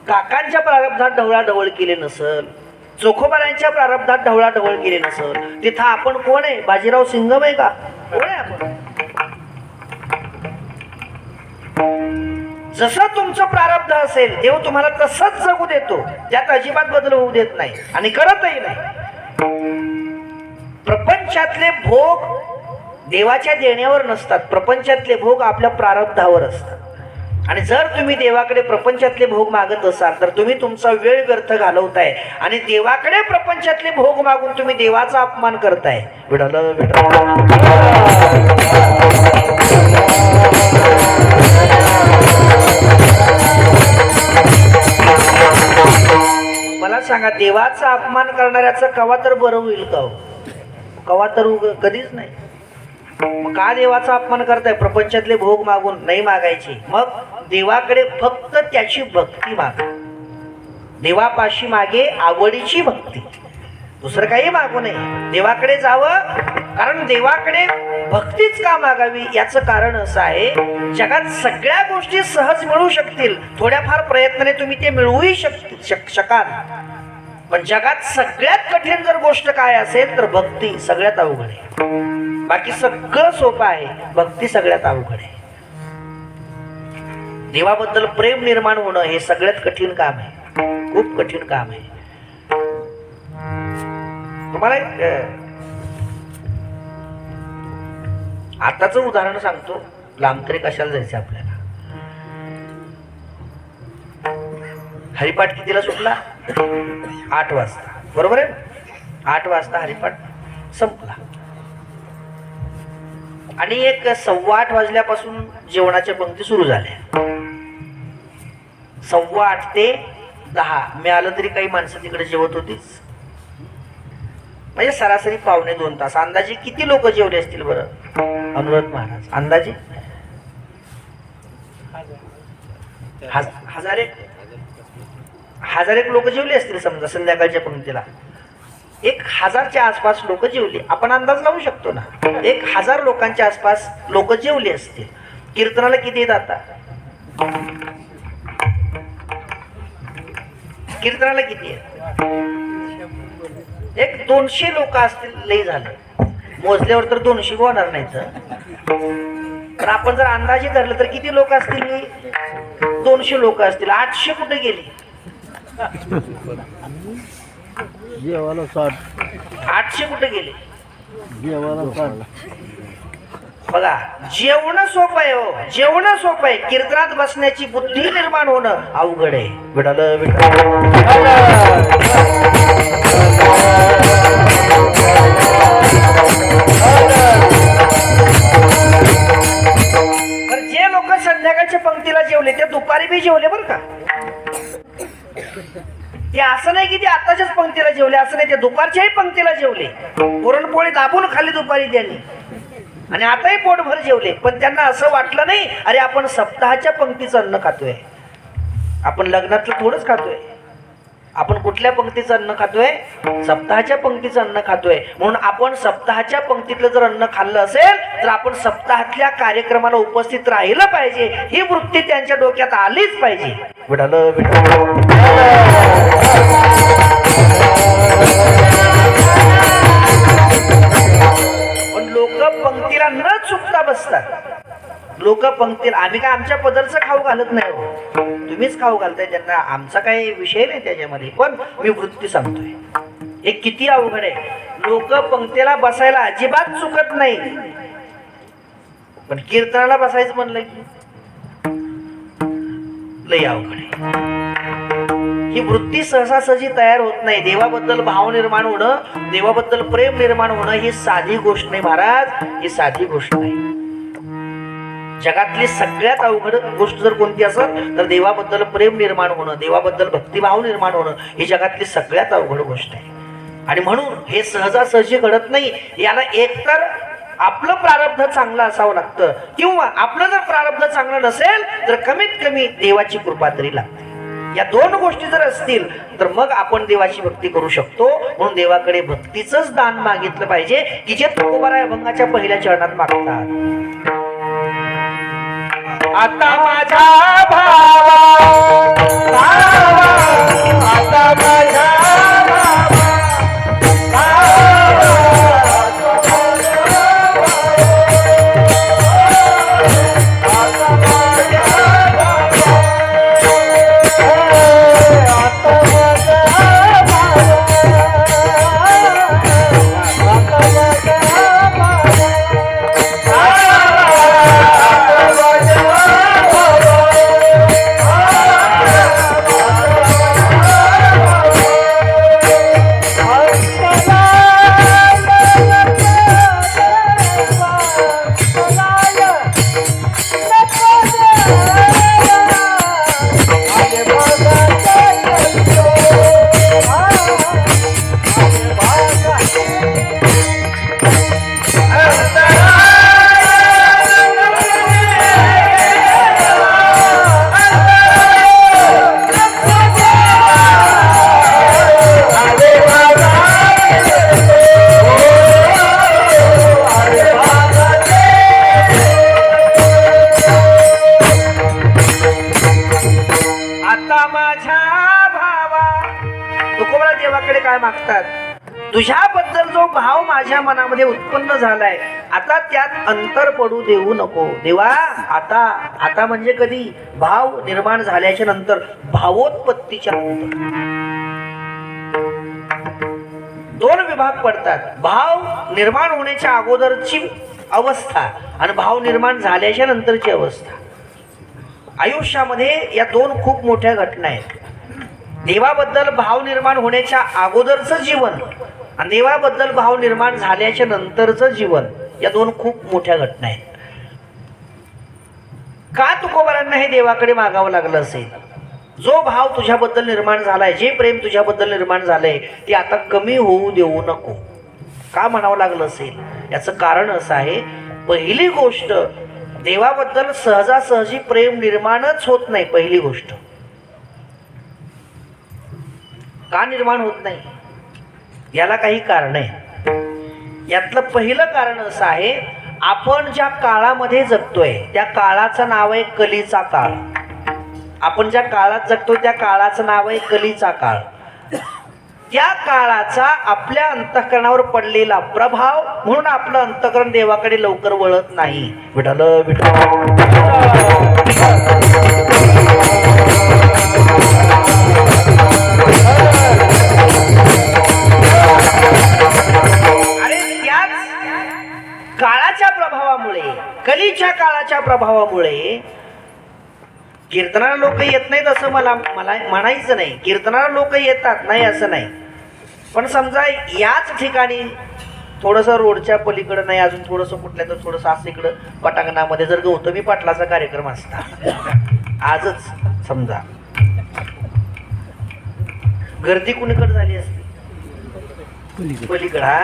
काकांच्या प्रारब्धात ढवळाढवळ केली नसल, चोखोबारांच्या प्रारब्धात ढवळाढवळ केली नसल, तिथं आपण कोण आहे? बाजीराव सिंगम आहे का? कोण आहे आपण? जसं तुमचं प्रारब्ध असेल देव तुम्हाला तसंच जगू देतो, त्यात अजिबात बदल होऊ देत नाही आणि करतही नाही. प्रपंचातले भोग देवाच्या देण्यावर नसतात, प्रपंचातले भोग आपल्या प्रारब्धावर असतात. आणि जर तुम्ही देवाकडे प्रपंचातले भोग मागत असाल तर तुम्ही तुमचा वेळ व्यर्थ घालवताय आणि देवाकडे प्रपंचातले भोग मागून तुम्ही देवाचा अपमान करताय. विठ्ठल मला सांगा, देवाचा अपमान करणाऱ्याचं कवा तर बरं होईल का? कवा तर कधीच नाही. मग का देवाचा अपमान करताय? प्रपंचातले भोग मागून नाही मागायचे. मग देवाकडे फक्त त्याची भक्ती मागा. देवापाशी मागे आवडीची भक्ती, दुसरं काही मागू नये. देवाकडे जावं, कारण देवाकडे भक्तीच का मागावी याचं कारण असं आहे, जगात सगळ्या गोष्टी सहज मिळू शकतील, थोड्याफार प्रयत्नाने तुम्ही ते मिळवूही शकाल, पण जगात सगळ्यात कठीण जर गोष्ट काय असेल तर भक्ती सगळ्यात अवघड आहे. बाकी सगळं सोपं आहे, भक्ती सगळ्यात अवघड आहे. देवाबद्दल प्रेम निर्माण होणं हे सगळ्यात कठीण काम आहे, खूप कठीण काम आहे. तुम्हाला आताच उदाहरण सांगतो, लांब तरी कशाला जायचं आपल्याला. हरिपाठ कितीला सुटला? 8 वाजता, बरोबर आहे. 8 वाजता हरिपाठ संपला आणि एक 8:15 वाजल्यापासून जेवणाच्या पंक्ती सुरू झाल्या. 8:15 ते 10 मिळालं तरी काही माणसं तिकडे जेवत होतीच, म्हणजे सरासरी 1.5-2 तास. अंदाजे किती लोक जेवले असतील बरं अनुराध महाराज? अंदाजे 1000 लोक जेवले असतील समजा. संध्याकाळच्या पंक्तीला 1000च्या आसपास लोक जेवले. आपण अंदाज लावू शकतो ना, 1000 लोकांच्या आसपास लोक जेवले असतील. कीर्तनाला किती येत आता? कीर्तनाला किती आहेत? 200 लोक असतील, लई झालं. मोजल्यावर तर 200 होणार नाही. तर आपण जर अंदाजे धरलं तर किती लोक असतील? 200 लोक असतील. 800 कुठे गेली? 800 कुठे गेले? बघा, जेवणं सोपं आहे हो, जेवणं सोपं आहे. कीर्तनात बसण्याची बुद्धी निर्माण होणं अवघड आहे. विठ्ठल जे लोक संध्याकाळच्या पंक्तीला जेवले ते दुपारी बी जेवले बरं का. ते असं नाही की ते आताच्याच पंक्तीला जेवले, असं नाही, ते दुपारच्याही पंक्तीला जेवले. पुरणपोळी दाबून खाली दुपारी त्यांनी आणि आताही पोटभर जेवले. पण त्यांना असं वाटलं नाही अरे आपण सप्ताहाच्या पंक्तीचं अन्न खातोय, आपण लग्नातलं थोडंच खातोय, आपण कुठल्या पंक्तीचं अन्न खातोय? सप्ताहाच्या पंक्तीचं अन्न खातोय. म्हणून आपण सप्ताहाच्या पंक्तीतलं जर अन्न खाल्लं असेल तर आपण सप्ताहातल्या कार्यक्रमाला उपस्थित राहिलं पाहिजे, ही वृत्ती त्यांच्या डोक्यात आलीच पाहिजे. पण लोक पंक्तीला न चुकता बसतात. लोक पंक्तीला, आम्ही काय आमच्या पदरचं खाऊ घालत नाही हो, तुम्हीच खाऊ घालताय त्यांना, आमचा काही विषय नाही त्याच्यामध्ये. पण मी वृत्ती सांगतोय, हे किती अवघड आहे. लोक पंक्तीला बसायला अजिबात चुकत नाही, पण कीर्तनाला बसायचं म्हणलं की लई अवघड आहे. ही वृत्ती सहजासहजी तयार होत नाही. देवाबद्दल भाव निर्माण होणं, देवाबद्दल प्रेम निर्माण होणं ही साधी गोष्ट नाही महाराज, ही साधी गोष्ट नाही. जगातली सगळ्यात अवघड गोष्ट जर कोणती असेल तर देवाबद्दल प्रेम निर्माण होणं, देवाबद्दल भक्तिभाव निर्माण होणं ही जगातली सगळ्यात अवघड गोष्ट आहे. आणि म्हणून हे सहजासहजी घडत नाही. याला एकतर आपलं प्रारब्ध चांगलं असावं लागतं, किंवा आपलं जर प्रारब्ध चांगलं नसेल तर कमीत कमी देवाची कृपा तरी लागते. या 2 गोष्टी जर असतील तर मग आपण देवाची भक्ती करू शकतो. म्हणून देवाकडे भक्तीचंच दान मागितलं पाहिजे की जे तुकोबाराय अभंगाच्या पहिल्या चरणात मागतात. आता माझ्या भावा, आता माझ्या भावा देवाकडे काय मागतात? तुझ्याबद्दल जो भाव माझ्या मनामध्ये उत्पन्न झालाय, आता त्यात अंतर पडू देऊ नको देवा. आता म्हणजे कधी? भाव निर्माण झाल्याच्या नंतर, भावोत्पत्तीच्या नंतर. दोन विभाग पडतात, भाव निर्माण होण्याच्या अगोदरची अवस्था आणि भाव निर्माण झाल्याच्या नंतरची अवस्था. आयुष्यामध्ये या दोन खूप मोठ्या घटना आहेत. देवाबद्दल भाव निर्माण होण्याच्या अगोदरचं जीवन आणि देवाबद्दल भाव निर्माण झाल्याच्या नंतरचं जीवन, या दोन खूप मोठ्या घटना आहेत. का तुकोबारांना हे देवाकडे मागावं लागलं असेल? जो भाव तुझ्याबद्दल निर्माण झालाय, जे प्रेम तुझ्याबद्दल निर्माण झालंय, ते आता कमी होऊ देऊ नको. का म्हणावं लागलं असेल? याचं कारण असं आहे, पहिली गोष्ट, देवाबद्दल सहजासहजी प्रेम निर्माणच होत नाही. पहिली गोष्ट का निर्माण होत नाही? याला काही कारण आहे. यातलं पहिलं कारण असं आहे, आपण ज्या काळामध्ये जगतोय त्या काळाचं नाव आहे कलीचा काळ. आपण ज्या काळात जगतोय त्या काळाचं नाव आहे कलीचा काळ. त्या काळाचा आपल्या अंतःकरणावर पडलेला प्रभाव, म्हणून आपलं अंतःकरण देवाकडे लवकर वळत नाही. विठ्ठल काळाच्या प्रभावामुळे, कलीच्या काळाच्या प्रभावामुळे कीर्तनाला लोक येत नाहीत असं मला म्हणायचं नाही. कीर्तनाला लोक येतात, नाही असं नाही. पण समजा याच ठिकाणी थोडंसं रोडच्या पलीकडं नाही, अजून थोडंसं कुठल्या तर थोडंसं असं इकडं पटांगणामध्ये जर गौतमी पाटलाचा कार्यक्रम असता आजच समजा, गर्दी कुणीकडे झाली असती? पलीकडा.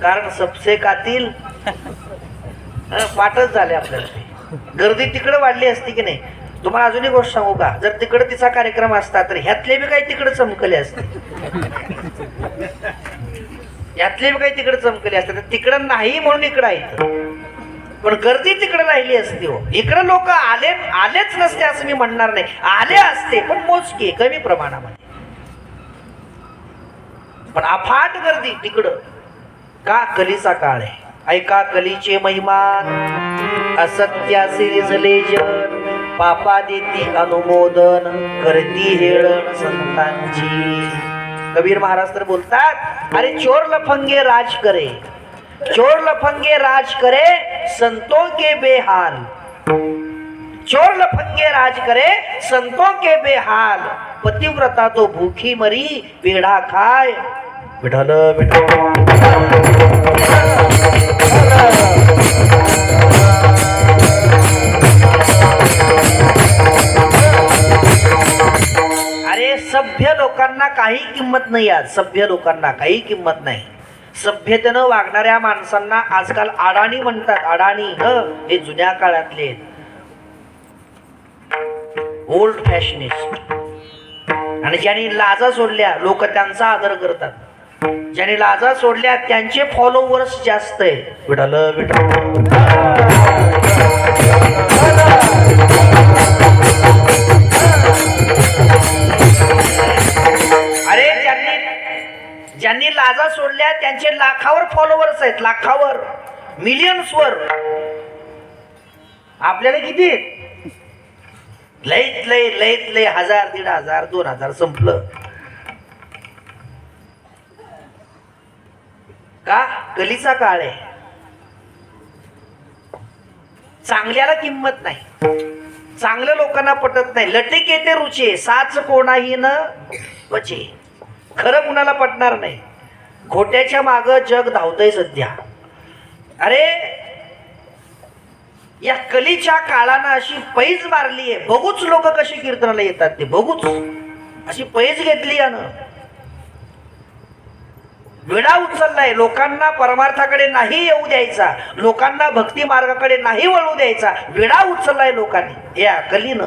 कारण सबसे कातील पाठच झाले आपल्याला. गर्दी तिकडे वाढली असती की नाही? तुम्हाला अजूनही गोष्ट सांगू का? जर तिकडे तिचा कार्यक्रम असता तर ह्यातले बी काही तिकडे चमकले असते. यातले बी काही तिकडे चमकले असते. तिकडं नाही म्हणून इकडं आहे, पण गर्दी तिकडे राहिली असती. हो, इकडे लोक आलेच नसते असं मी म्हणणार नाही. आले असते पण मोजके, कमी प्रमाणामध्ये. पण अफाट गर्दी तिकडं. का? कलीचा काळ आहे. ऐका कलीचे महिमान, असत्यासी रिझले जन, पापा देती अनुमोदन, करती हेळण संतांची. कबीर महाराज तर बोलतात, अरे चोर लफंगे राज करे, चोर लफंगे राज करे, संतों के बेहाल. चोर लफंगे राज करे, संतों के बेहाल, पतिव्रता तो भूखी मरी, पेढा खाय. विठ्ठल विठ्ठल. अरे सभ्य लोकांना काही किंमत नाही. आज सभ्य लोकांना काही किंमत नाही. सभ्यतेनं वागणाऱ्या माणसांना आजकाल अडाणी म्हणतात. अडाणी हे जुन्या काळातले ओल्ड फॅशनिस्ट. आणि ज्यांनी लाजा सोडल्या लोक त्यांचा आदर करतात. ज्यांनी लाजा सोडल्या त्यांचे फॉलोवर्स जास्त आहेत. विठ्ठल विठ्ठल. अरे ज्यांनी लाजा सोडल्या त्यांचे लाखावर फॉलोवर्स आहेत. लाखावर, मिलियन्सवर. आपल्याला किती? लईत लय 1000, 1500, 2000 संपलं. का? कलीचा काळ आहे. चांगल्याला किंमत नाही. चांगल्या लोकांना पटत नाही. लटिके ते रुचे, साच कोणाही न वचे. खरं कुणाला पटणार नाही. खोट्याच्या माग जग धावतंय सध्या. अरे या कलीच्या काळानं अशी पैज मारली आहे. बघूच लोक कशी कीर्तनाला येतात. ते बघूच अशी पैज घेतली यानं. विडा उचललाय. लोकांना परमार्थाकडे नाही येऊ द्यायचा, लोकांना भक्ती मार्गाकडे नाही वळू द्यायचा. विडा उचललाय लोकांनी या कलीनं.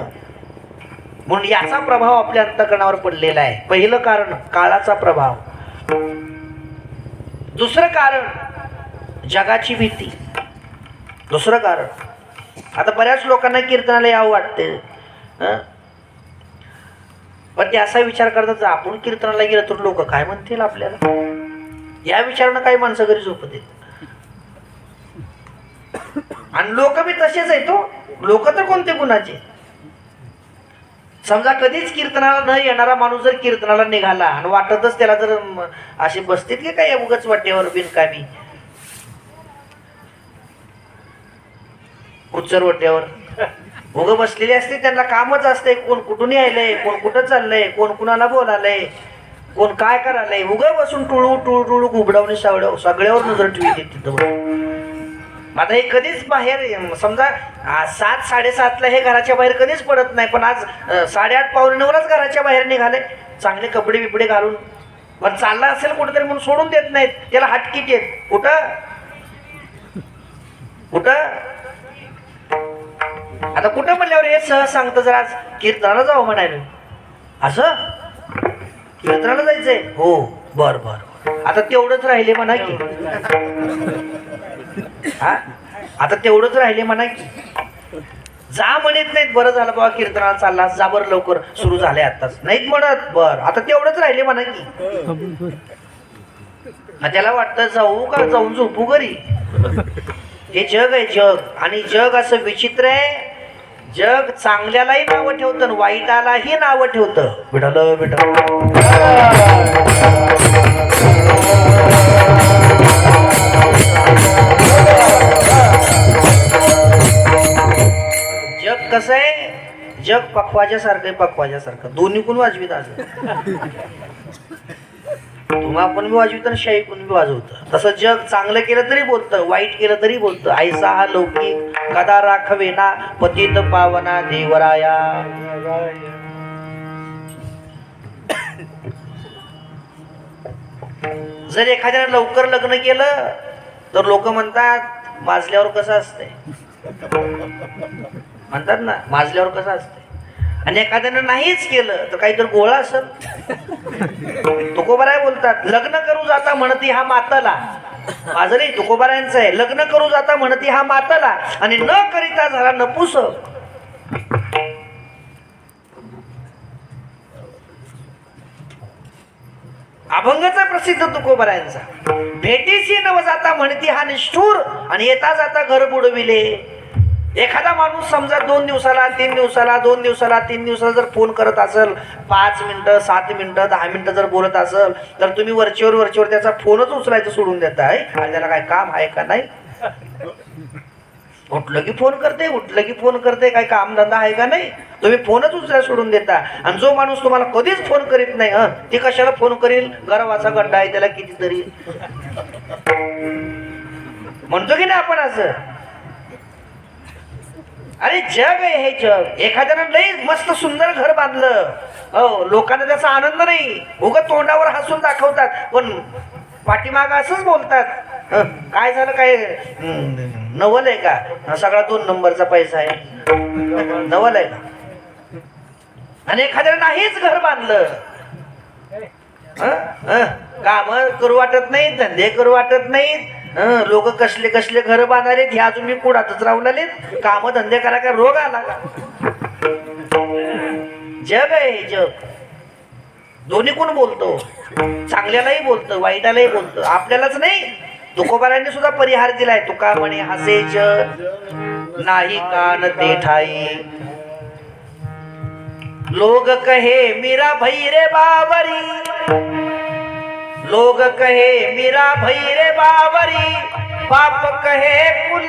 म्हणून याचा प्रभाव आपल्या अंतःकरणावर पडलेला आहे. पहिलं कारण काळाचा प्रभाव. दुसरं कारण जगाची भीती. दुसरं कारण, आता बऱ्याच लोकांना कीर्तनाला यावं वाटते, पण ते असा विचार करतात जर आपण कीर्तनाला गेलं तर लोक काय म्हणतील आपल्याला, या विचारानं काही माणसं घरी झोपत येत. आणि लोक बी तसेच आहेत. तो लोक तर कोणते गुणाचे. समजा कधीच कीर्तनाला न येणारा माणूस जर कीर्तनाला निघाला आणि वाटतच त्याला जर असे बसतील की काय उगाच वाटेवर बिनकामी उच्चर वाट्यावर उग बसलेले असते. त्यांना कामच असते, कोण कुठून यायलंय, कोण कुठं चाललंय, कोण कुणाला बोलालंय, कोण काय करायलंय. उग बसून टुळू टुळू टुळू उबडावणे सगळ्यावर नजर ठेवली तिथं. आता हे कधीच बाहेर समजा 7-7:30 हे घराच्या बाहेर कधीच पडत नाही, पण आज 8:30-8:45 घराच्या बाहेर निघाले चांगले कपडे बिपडे घालून. पण चालला असेल कुठेतरी म्हणून सोडून देत नाहीत त्याला. हटकीत येत कुठं कुठं आता कुठं म्हणल्यावर हे सहज सांगतं जर आज कीर्तनाला जाऊ म्हणायला. असं कीर्तनाला जायचंय, हो बर बर आता तेवढंच राहिले म्हणा की. हा आता तेवढंच राहिले म्हणा की. जा म्हणत नाहीत, बरं झालं बाबा कीर्तनाला चालला जा, बरं लवकर सुरू झाले आताच नाहीत म्हणत. बर आता तेवढंच राहिले म्हणा की. त्याला वाटतं जाऊ का जाऊन झोपू घरी. हे जग आहे जग. आणि जग असं विचित्र आहे. जग चांगल्यालाही नावं ठेवतं आणि वाईटालाही नावं ठेवतं. विठ्ठल विठ्ठल. जग कसं आहे, जग पक्वाच्या सारखं पक्वाच्या सारखं दोन्ही कोण वाजवीत असं. तुम्हा पण बी वाजवित आणि शाही पण बी वाजवतं. तसं जग चांगलं केलं तरी बोलतं, वाईट केलं तरी बोलतं. ऐसा हा लौकिक कदा राखवेना पतित पावना देवराया. जर एखाद्याने लवकर लग्न केलं तर लोक म्हणतात माजल्यावर कसं असतंय, म्हणतात ना माजल्यावर कसं असतंय. आणि एखाद्यानं नाहीच केलं तर काहीतरी गोळा असेल. तुकोबाराय बोलतात लग्न करू जाता म्हणती हा माताला. माझं नाही तुकोबारायांचं आहे. लग्न करू जाता म्हणती हा माताला आणि न करिता झाला नपुस. अभंगाचा प्रसिद्ध तुकोबारायांचा. भेटीशी नव जाता म्हणती हा निष्ठूर आणि येता जाता घर बुडविले. एखादा माणूस समजा 2 दिवसाला 3 दिवसाला 2 दिवसाला 3 दिवसाला जर फोन करत असेल, 5 मिनिटं 7 मिनिटं 10 मिनिटं जर बोलत असेल तर तुम्ही वरचेवर त्याचा फोनच उचलायचं सोडून देताय. आणि त्याला काय काम आहे का नाही. उठलं की फोन करते, उठलं की फोन करते, काय कामधंदा आहे का नाही. तुम्ही फोनच उचलायला सोडून देता. आणि जो माणूस तुम्हाला कधीच फोन करीत नाही ती कशाला फोन करील. गर्वाचा गड्डा आहे त्याला कितीतरी. म्हणतो की नाही आपण असं. अरे जग आहे हे जग. एखाद्यानं लई मस्त सुंदर घर बांधलं, हो लोकांना त्याचा आनंद नाही. उगाच तोंडावर हसून दाखवतात पण पाठीमाग असंच बोलतात. काय झालं, काय नवल आहे का, सगळा 2 नंबरचा पैसा आहे, नवल आहे का. आणि एखाद्यानं नाहीच घर बांधलं, काम करू वाटत नाही, धंदे करू वाटत नाहीत. लोक कसले कसले घर बांधाले हे अजून मी पुढातच राहून आले. काम धंदे करा का रोग आला का. जग आहे हे जग. दोन्ही कोण बोलतो, चांगल्यालाही बोलतं वाईटालाही बोलतं, आपल्यालाच नाही. तुकोबारांनी सुद्धा परिहार दिलाय. तुका म्हणे हसे जग नाही कान ते ठाई. लोग कहे मीरा भई रे बावरी. लोग कहे मीरा भई रे बावरी. बाप कहे कुल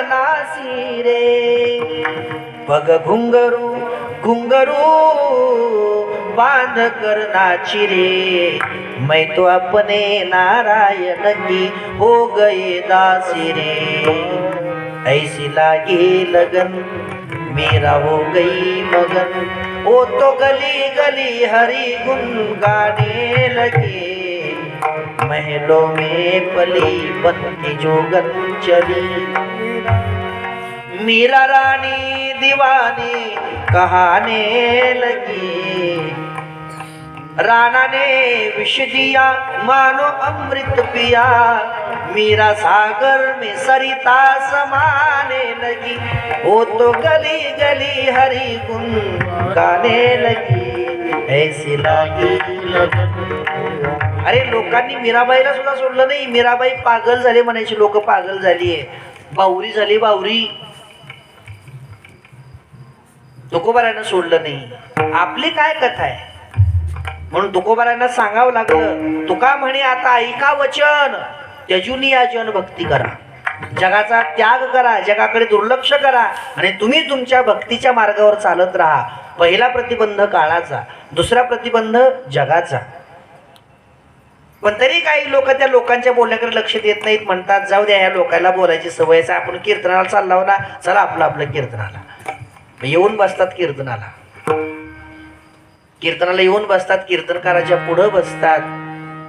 नासी रे. पग घुंगरू घुंगरू बांध कर नाची रे. मैं तो अपने नारायण की हो गए दासी रे. ऐसी लागी लगन मेरा हो गई मगन. वो तो गली गली हरी गुन गाने लगे. महलों में पली बन के जोगन चली. मीरा रानी दीवानी कहाने लगी. राणा ने विष दिया मानो अमृत पिया. मीरा सागर में सरिता समाने लगी. वो तो गली गली हरी गुन गाने लगी. ऐसी लागी अरे लोकांनी मीराबाईला सुद्धा सोडलं नाही. मीराबाई पागल झाली म्हणायची, लोक पागल झालीये, बावरी झाली बावरी. तुकोबारायनं सोडलं नाही. आपली काय कथा आहे म्हणून तुकोबारायनं सांगावं लागलं. तुका म्हणे आता ऐका वचन, त्यजुनी या जन भक्ती करा. जगाचा त्याग करा, जगाकडे दुर्लक्ष करा आणि तुम्ही तुमच्या भक्तीच्या मार्गावर चालत राहा. पहिला प्रतिबंध काळाचा, दुसरा प्रतिबंध जगाचा. पण तरी काही लोक त्या लोकांच्या बोलण्याकडे लक्ष देत नाहीत. म्हणतात जाऊ द्या, ह्या लोकांना बोलायची सवयच आहे, आपण कीर्तनाला चाललो ना, चला आपलं आपलं कीर्तनाला. येऊन बसतात कीर्तनाला, कीर्तनाला येऊन बसतात, कीर्तनकाराच्या पुढं बसतात.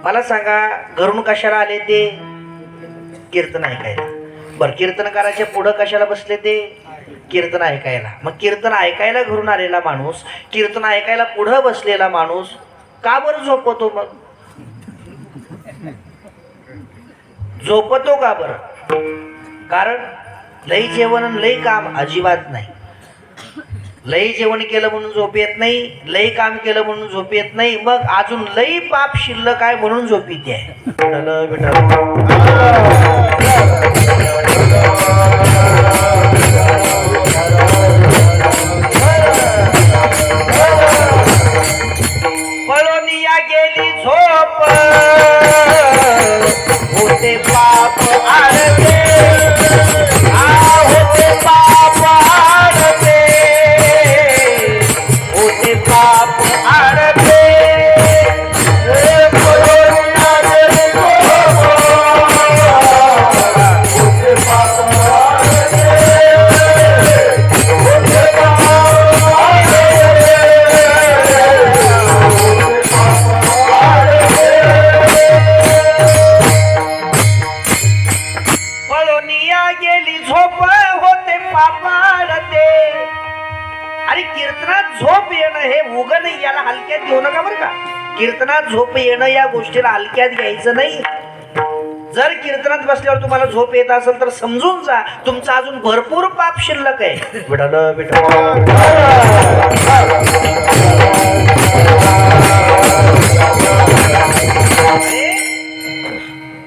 मला सांगा घरून कशाला आले ते? कीर्तन ऐकायला. बरं, कीर्तनकाराच्या पुढं कशाला बसले ते? कीर्तन ऐकायला. मग कीर्तन ऐकायला घरून आलेला माणूस, कीर्तन ऐकायला पुढं बसलेला माणूस का बरं झोपतो? मग झोपतो का बरं? कारण लई जेवण आणि लई काम अजिबात नाही. लई जेवण केलं म्हणून झोप येत नाही, लई काम केलं म्हणून झोप येत नाही, मग अजून लई पाप शिल्लक आहे म्हणून झोप येते आहे. पळोनिया गेली झोप, होते पाप आडते, होते पाप आडते, होते पाप आडते. पळोनिया गेली झोप, होते पाप आडते, होते पाप गेली झोप, होते पापाडते. अरे कीर्तनात झोप येणं हे उग नाही, याला हलक्यात घेऊ नका बरं का. कीर्तनात झोप येणं या गोष्टीला हलक्यात घ्यायचं नाही. जर कीर्तनात बसल्यावर तुम्हाला झोप येत असेल तर समजून जा, तुमचा अजून भरपूर पाप शिल्लक आहे. विठ्ठल विठ्ठल.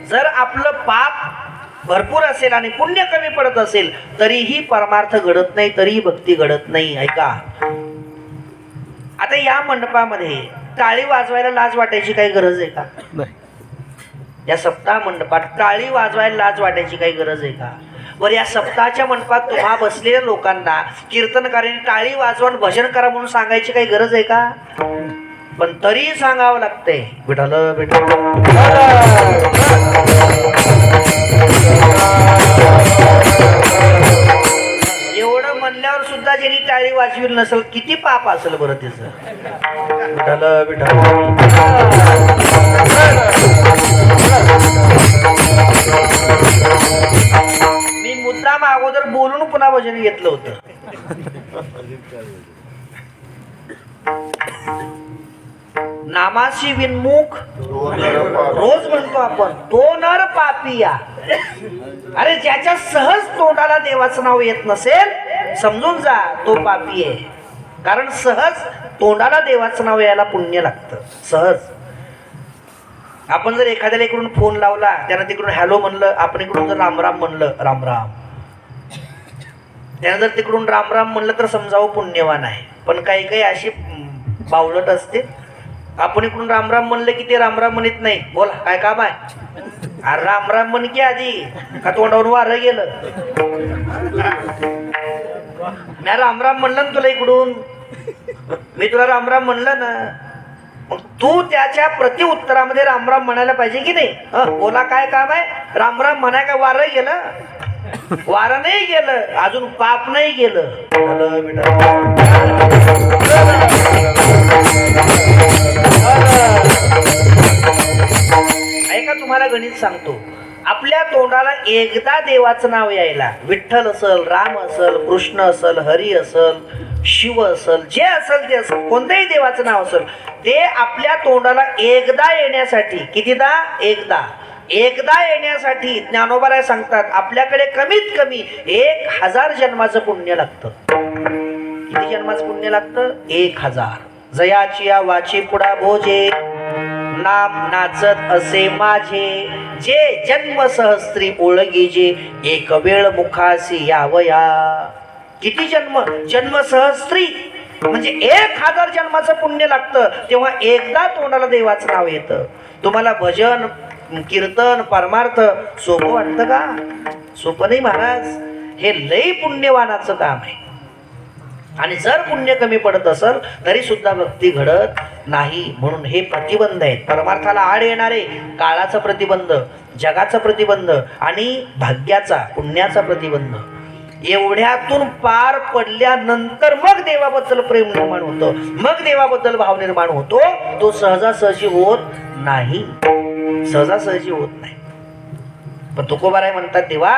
जर आपलं पाप भरपूर असेल आणि पुण्य कमी पडत असेल तरीही परमार्थ घडत नाही, तरीही भक्ती घडत नाही. ऐका, आता या मंडपामध्ये टाळी वाजवायला लाज वाटायची काही गरज आहे का? या सप्ताह मंडपात टाळी वाजवायला लाज वाटायची काही गरज आहे का? बरं, या सप्ताहाच्या मंडपात तुम्हा बसलेल्या लोकांना कीर्तनकारांनी टाळी वाजवून भजन करा म्हणून सांगायची काही गरज आहे का? पण तरी सांगावं लागतंय. विठ्ठल विठ्ठल. एवढं म्हणल्यावर सुद्धा ज्यांनी टाळी वाजवी नसेल किती पाप असेल बरं त्याचं. विठ्ठल विठ्ठल. मी मुद्दाम अगोदर बोलून पुन्हा भजन घेतलं होतं. नामाशी विनमुख रोज म्हणतो आपण, तो नर पापिया. अरे ज्याच्या सहज तोंडाला देवाचं नाव येत नसेल समजून जा तो पापी आहे. कारण सहज तोंडाला देवाचं नाव यायला पुण्य लागतं. सहज आपण जर एखाद्याला इकडून फोन लावला, त्यानं तिकडून हॅलो म्हणलं, आपण इकडून जर रामराम म्हणलं, राम राम, त्यानं जर तिकडून राम राम म्हणलं तर समजावं पुण्यवान आहे. पण काही काही अशी बावलट असते, आपण इकडून रामराम म्हणलं की ते रामराम म्हणत नाही. बोला काय काम आहे? अरे रामराम म्हण की आधी, का तोंडावर वारं गेलं? मी रामराम म्हणलं ना तुला इकडून, मी तुला रामराम म्हणलं ना, मग तू त्याच्या प्रतिउत्तरामध्ये रामराम म्हणायला पाहिजे की नाही? बोला काय काम आहे? रामराम म्हणाय का वारं गेलं? वारं नाही गेलं, अजून पाप नाही गेलं. ऐका, तुम्हाला गणित सांगतो. आपल्या तोंडाला एकदा देवाचं नाव यायला, विठ्ठल असल, राम असल, कृष्ण असल, हरी असल, शिव असल, जे असल ते असल, कोणत्याही देवाचं नाव असल, ते आपल्या तोंडाला एकदा येण्यासाठी, कितीदा? एकदा येण्यासाठी ज्ञानोबाराय सांगतात आपल्याकडे कमीत कमी 1000 जन्माचं पुण्य लागतं. किती जन्माचं पुण्य लागतं? 1000. जयाची या वाची पुढा भोजे नाम नाचत असे माझे जे जन्म सहस्त्री ओळगीजे एक वेळ मुखासी यावया. किती जन्म? जन्म सहस्त्री म्हणजे 1000 जन्माचं पुण्य लागतं तेव्हा एकदा तोंडाला देवाचं नाव येतं. तुम्हाला भजन कीर्तन परमार्थ सोपं वाटतं का? सोपं नाही महाराज. हे लई पुण्यवानाचं काम आहे. आणि जर पुण्य कमी पडत असेल तरी सुद्धा भक्ती घडत नाही. म्हणून हे प्रतिबंध आहेत. परमार्थाला आड येणारे काळाचा प्रतिबंध, जगाचा प्रतिबंध आणि भाग्याचा पुण्याचा प्रतिबंध. एवढ्यातून पार पडल्यानंतर मग देवाबद्दल प्रेम निर्माण होतं, मग देवाबद्दल भाव निर्माण होतो. तो सहजासहजी होत नाही, सहजासहजी होत नाही. पण तुकोबाराय म्हणतात देवा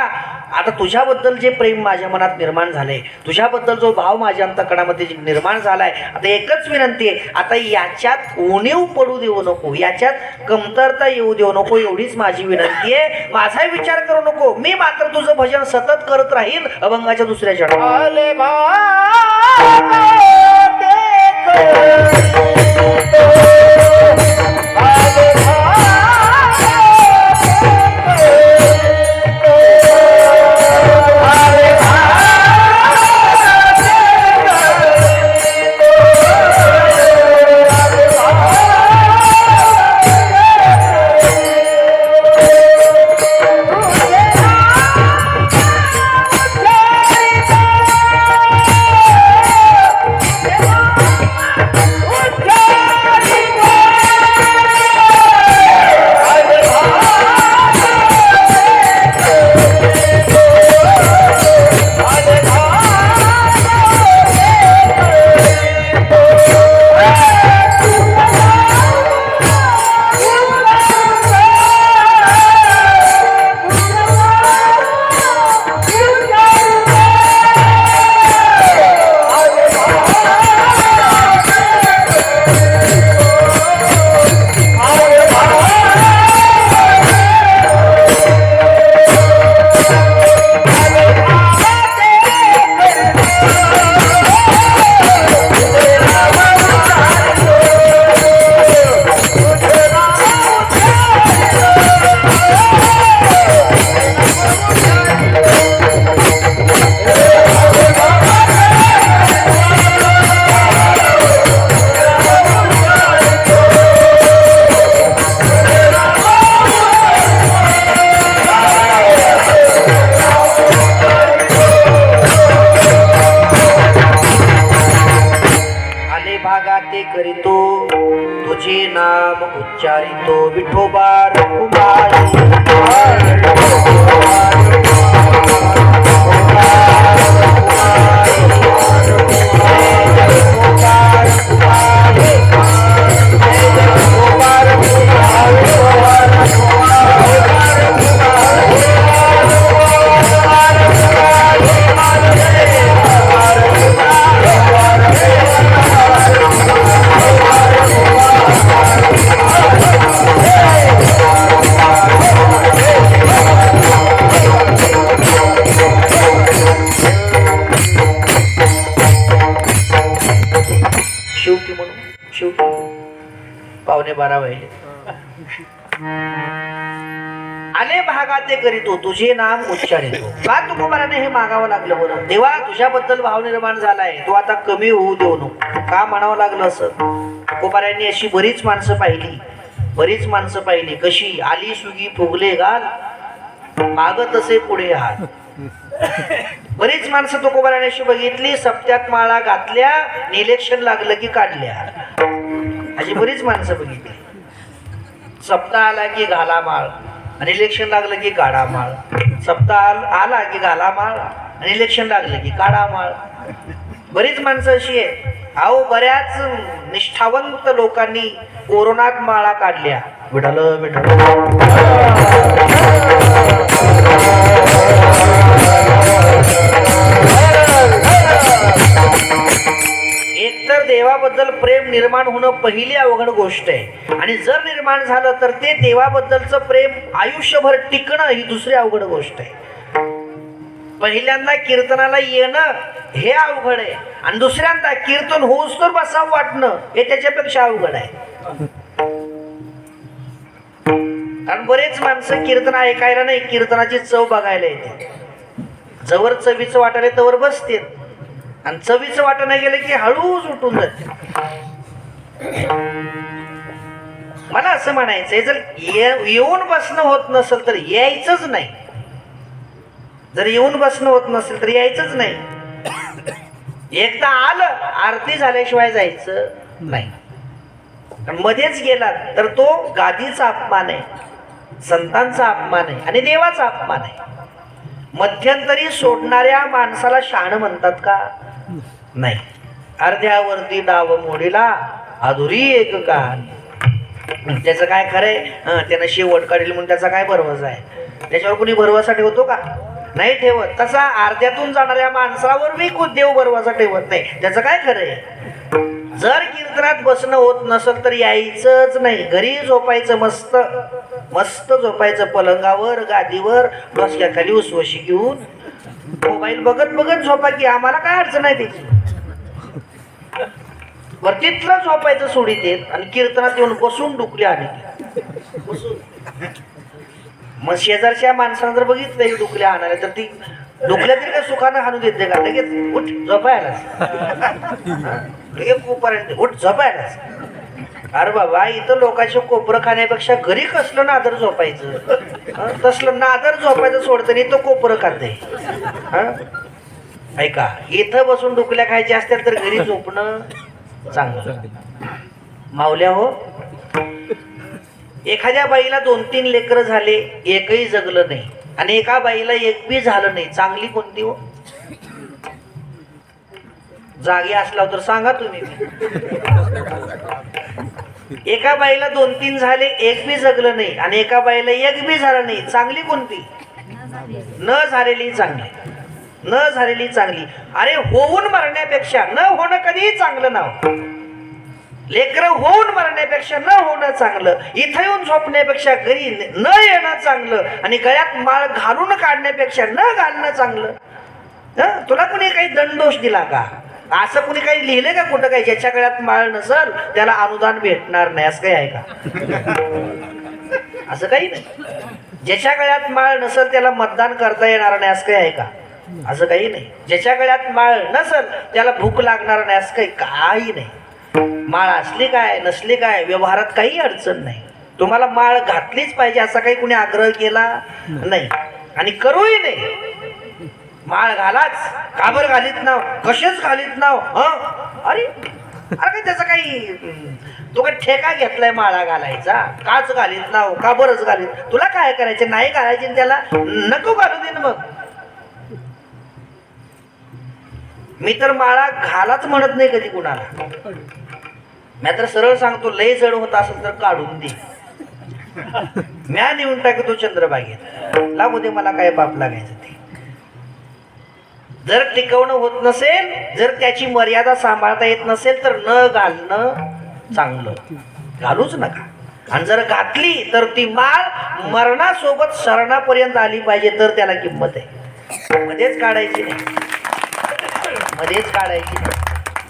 आता तुझ्याबद्दल जे प्रेम माझ्या मनात निर्माण झालंय, तुझ्याबद्दल जो भाव माझ्या अंतःकरणामध्ये निर्माण झालाय, आता एकच विनंती आहे, आता याच्यात उणीव पडू देऊ नको, याच्यात कमतरता येऊ देऊ नको, एवढीच माझी विनंती आहे. माझाही विचार करू नको. मी मात्र तुझं भजन सतत करत राहील अभंगाच्या दुसऱ्या चरणात. भागाते करीतो तुझे नाम उच्चारितो विठोबा रघुमाई. पावणे 12 वाजले. आले भागाते करीतो तुझे नाम उच्चारितो. का तुकोबाराने हे मागावं लागलं बरं? देवा तुझ्याबद्दल भाव निर्माण झालाय, तो आता कमी होऊ देऊ नको. का म्हणावं लागलं असं? तुकोबारांनी अशी बरीच माणसं पाहिली. कशी आली सुगी फुगले घाल मागत असे पुढे हात. बरीच माणसं तुकोबाराने अशी बघितली. सप्त्यात माळा घातल्या, इलेक्शन लागलं की काढल्या. अशी बरीच माणसं बघितली. सप्ताह आला की घाला माळ आणि इलेक्शन लागलं की काढा माळ. सप्ताह आला की घाला माळ आणि इलेक्शन लागलं की काढा माळ. बरीच माणसं अशी आहे. अहो बऱ्याच निष्ठावंत लोकांनी कोरोनात माळा काढल्या. विठ्ठल विठ्ठल. एकतर देवाबद्दल प्रेम निर्माण होणं पहिली अवघड गोष्ट आहे, आणि जर निर्माण झालं तर ते देवाबद्दलचं प्रेम आयुष्यभर टिकणं ही दुसरी अवघड गोष्ट आहे. पहिल्यांदा कीर्तनाला येणं हे अवघड आहे आणि दुसऱ्यांदा कीर्तन होऊच तर बसावं वाटणं हे त्याच्यापेक्षा अवघड आहे. कारण बरेच माणसं कीर्तन ऐकायला नाही, कीर्तनाची चव बघायला येते. जवळ चवीचं वाटायला तवर बसते आणि चवीचं वाटणं गेलं की हळूच उठून जाते. मला असं म्हणायचंय, जर येऊन बसणं होत नसेल तर यायचंच नाही. जर येऊन बसणं होत नसेल तर यायचंच नाही. एकदा आलं आरती झाल्याशिवाय जायचं नाही. मध्येच गेला तर तो गादीचा अपमान आहे, संतांचा अपमान आहे आणि देवाचा अपमान आहे. मध्यंतरी सोडणाऱ्या माणसाला शहाणं म्हणतात का? नाही. अर्ध्यावरती डाव मोडीला अधुरी एक कहाणी. त्याचं काय खरंय? त्यानं शेवट काढेल म्हणून त्याचा काय भरवसा आहे? त्याच्यावर कोणी भरवसा ठेवतो का? नाही ठेवत. तसा अर्ध्यातून जाणाऱ्या माणसावर मी देव भरवसा ठेवत नाही. त्याचं काय खरंय? जर कीर्तनात बसणं होत नसेल तर यायचंच नाही. घरी झोपायचं, मस्त मस्त झोपायचं, पलंगावर गादीवर डोसक्याखाली उसवशी घेऊन मोबाईल बघत बघत झोपा की आम्हाला काय अडचण आहे त्याची. बरं तिथलं झोपायचं सोडीत येत आणि कीर्तनात येऊन बसून डुकली आणि मग शेजारच्या माणसानं जर बघितलं डुकल्या आणायला तर ती डुकल्या तरी काय सुखानं हाणू देते का? लगेच उठ झोपायलाच, उठ झोपायलाच. अरे बाबा, इथं लोकांचे कोपरं खाण्यापेक्षा घरी कसलं नादर झोपायचं, तसलं नादर झोपायचं सोडतं नाही तो कोपरं खाते. ऐका, इथं बसून डुकल्या खायच्या असतील तर घरी झोपणं चांगलं. माऊल्या हो, एखाद्या बाईला 2-3 लेकरं झाले, एकही जगलं नाही आणि एका बाईला एक बी झालं नाही, चांगली कोणती हो? जागी असला तर सांगा तुम्ही. एका बाईला 2-3 झाले, एक बी जगलं नाही आणि एका बाईला एक बी झालं नाही, चांगली कोणती? न झालेली चांगली, न झालेली चांगली. अरे होऊन मरण्यापेक्षा न होणं कधीही चांगलं नाव. लेकरं होऊन मरण्यापेक्षा न होणं चांगलं. इथं येऊन झोपण्यापेक्षा घरी न येणं चांगलं आणि गळ्यात माळ घालून काढण्यापेक्षा न घालणं चांगलं. तुला कुणी काही दंडोष दिला का? असं कुणी काही लिहिलं का कुठं? काही ज्याच्या गळ्यात माळ नसल त्याला अनुदान भेटणार नाही असं काही आहे का? असं काही नाही. ज्याच्या गळ्यात माळ नसल त्याला मतदान करता येणार नाही असं काही आहे का? असं काही नाही. ज्याच्या गळ्यात माळ नसल त्याला भूक लागणार नाही असं काही नाही. माळ असली काय नसली काय व्यवहारात काही अडचण नाही. तुम्हाला माळ घातलीच पाहिजे असा काही कुणी आग्रह केला नाही आणि करूही नाही. माळ घालाच, का बरं घालीत नाव, कसेच घालीत नाव. अरे अरे त्याचा काही तो काही ठेका घेतलाय माळा घालायचा? काच घालीत नाव, का बरंच घालीत? तुला काय करायचे? नाही घालायचे त्याला नको घालू दे मग. मी तर माळा घालाच म्हणत नाही कधी कुणाला. मी तर सरळ सांगतो, लय जड होत असेल तर काढून दे, म्या नेऊन टाकतो चंद्रबागेत, लागू दे, मला काय पाप लागायचं ते. जर टिकवणं होत नसेल, जर त्याची मर्यादा सांभाळता येत नसेल तर न घालणं चांगलं. घालूच नका. आणि जर घातली तर ती माळ मरणासोबत शरणापर्यंत आली पाहिजे, तर त्याला किंमत आहे. मध्येच काढायची नाही, मध्येच काढायची नाही.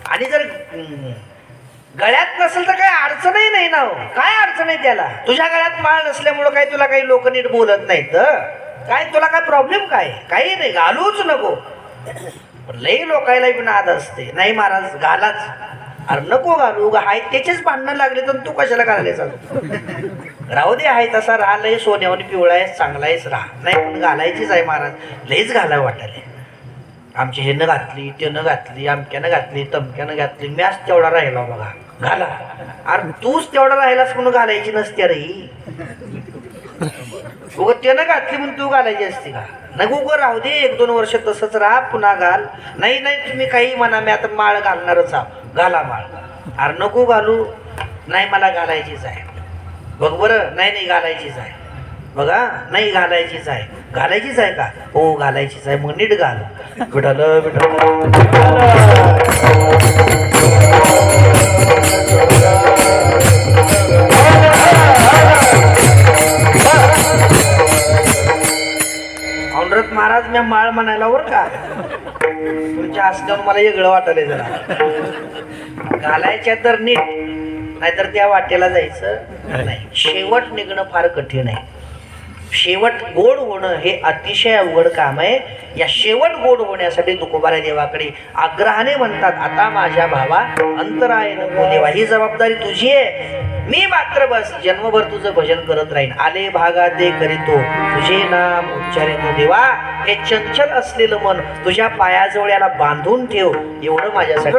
आणि जर गळ्यात नसेल तर काही अडचणही नाही ना. काय अडचण आहे त्याला? तुझ्या गळ्यात माळ नसल्यामुळं काही तुला काही लोक नीट बोलत नाहीत काय? तुला काय प्रॉब्लेम काय? काही नाही, घालूच नको. लई लोकायला बी नाद असते, नाही महाराज घालाच. अरे नको घालू, हाय त्याचेच भांडणं लागले तर तू कशाला घालायला चालू? राहू दे, आहे तसा राहा. लय सोन्यावर पिवळा आहेस, चांगला आहेस, राहा. नाही पण घालायचीच आहे महाराज, लईच घालावं वाटायला. आमची हेनं घातली, त्यानं घातली, अमक्यानं घातली, तमक्यानं घातली, मॅच तेवढा राहिला बघा, घाला. अरे तूच तेवढा राहिलास म्हणून घालायची नसते रे. उग त्यानं घातली म्हणून तू घालायची असते का? नाही उगं राहू दे, 1-2 वर्ष तसंच राहा, पुन्हा घाल. नाही नाही तुम्ही काही म्हणा, मी आता माळ घालणारच आहो, घाला माळ. अरे नको घालू, नाही मला घालायचीच आहे. बघ बरं, नाही नाही घालायचीच आहे. बघा, नाही घालायचीच आहे. घालायचीच आहे का? हो घालायचीच आहे. मग नीट घाल. विठ्ठल औंढरत महाराज मी माळ म्हणायला वर का तुमच्या हसण्यावर मला वेगळं वाटलंय जरा घालायच्या तर नीट नाहीतर त्या वाटेला जायचं नाही. शेवट निघणं फार कठीण आहे. शेवट गोड होणं हे अतिशय अवघड काम आहे. या शेवट गोड होण्यासाठी तुकोबाराय देवाकडे आग्रहाने म्हणतात, आता माझ्या भावा अंतराय नको देवा, ही जबाबदारी तुझी आहे. मी मात्र बस जन्मभर तुझं भजन करत राहीन. आले भागा ते करीतो तुझे नाम उच्चारितो देवा. हे चंचल असलेलं मन तुझ्या पायाजवळ याला बांधून ठेव, एवढं माझ्यासाठी.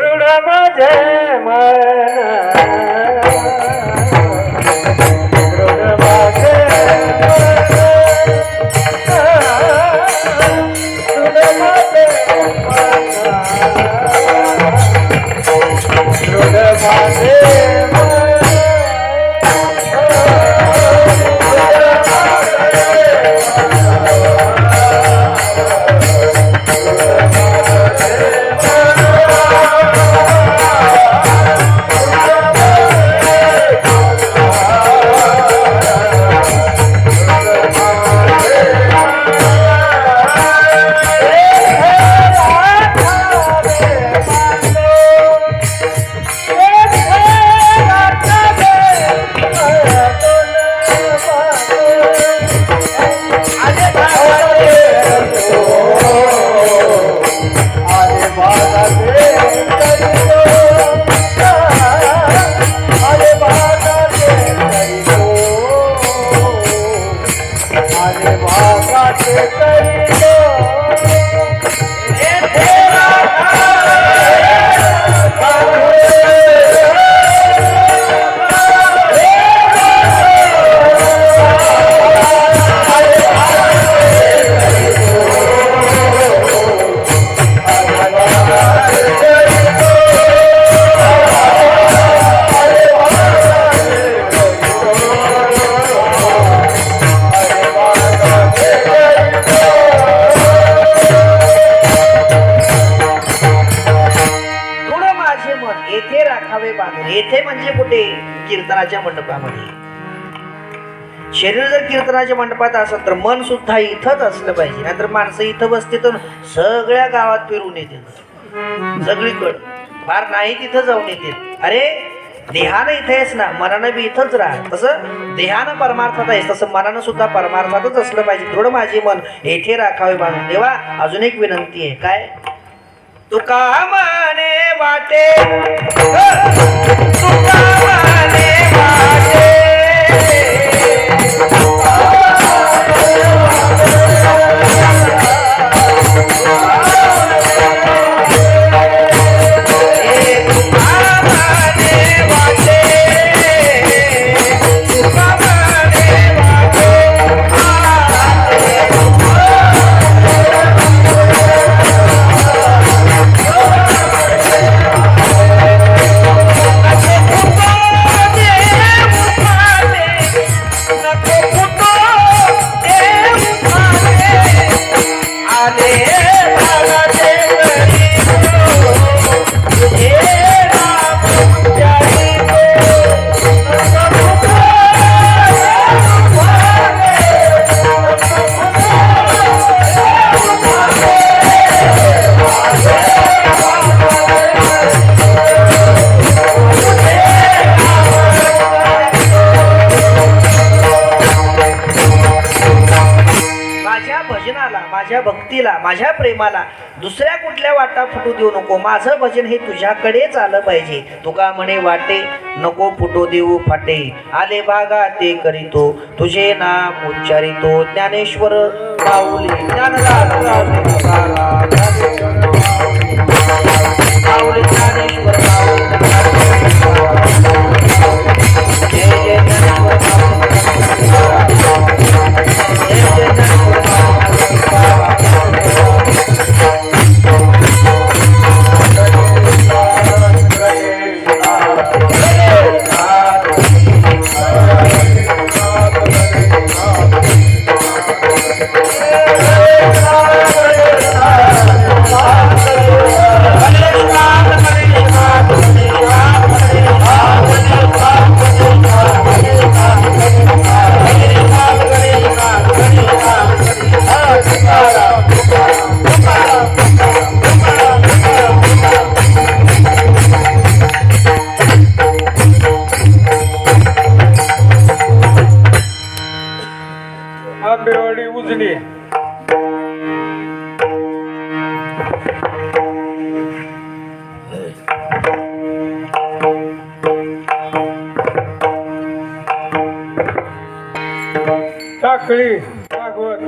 येथे म्हणजे कुठे? कीर्तनाच्या मंडपामध्ये. शरीर जर कीर्तनाच्या मंडपात असेल तर मन सुद्धा इथंच असलं पाहिजे. नाहीतर माणसं इथं बसते तर सगळ्या गावात फिरून येते, सगळीकडं फार नाही तिथं जाऊन येते. अरे देहानं इथे आहेस ना, मनानं बी इथंच राहा. तसं देहानं परमार्थात आहेस तसं मनानं सुद्धा परमार्थातच असलं पाहिजे. थोडं माझे मन येथे राखावे बांधून देवा. अजून एक विनंती आहे. काय? तुका माने वाटे, तुका माने वाटे, माझ्या भक्तीला, माझ्या प्रेमाला दुसऱ्या कुठल्या वाटा फुटू देऊ नको. माझं भजन हे तुझ्याकडेच आलं पाहिजे. तुका म्हणे वाटे नको फुटू देऊ फाटे, आले भागा ते करीतो तुझे नाम उच्चारितो. ज्ञानेश्वर माऊली ज्ञानेश्वर माऊली जय जय कोणी टाकळी भागवत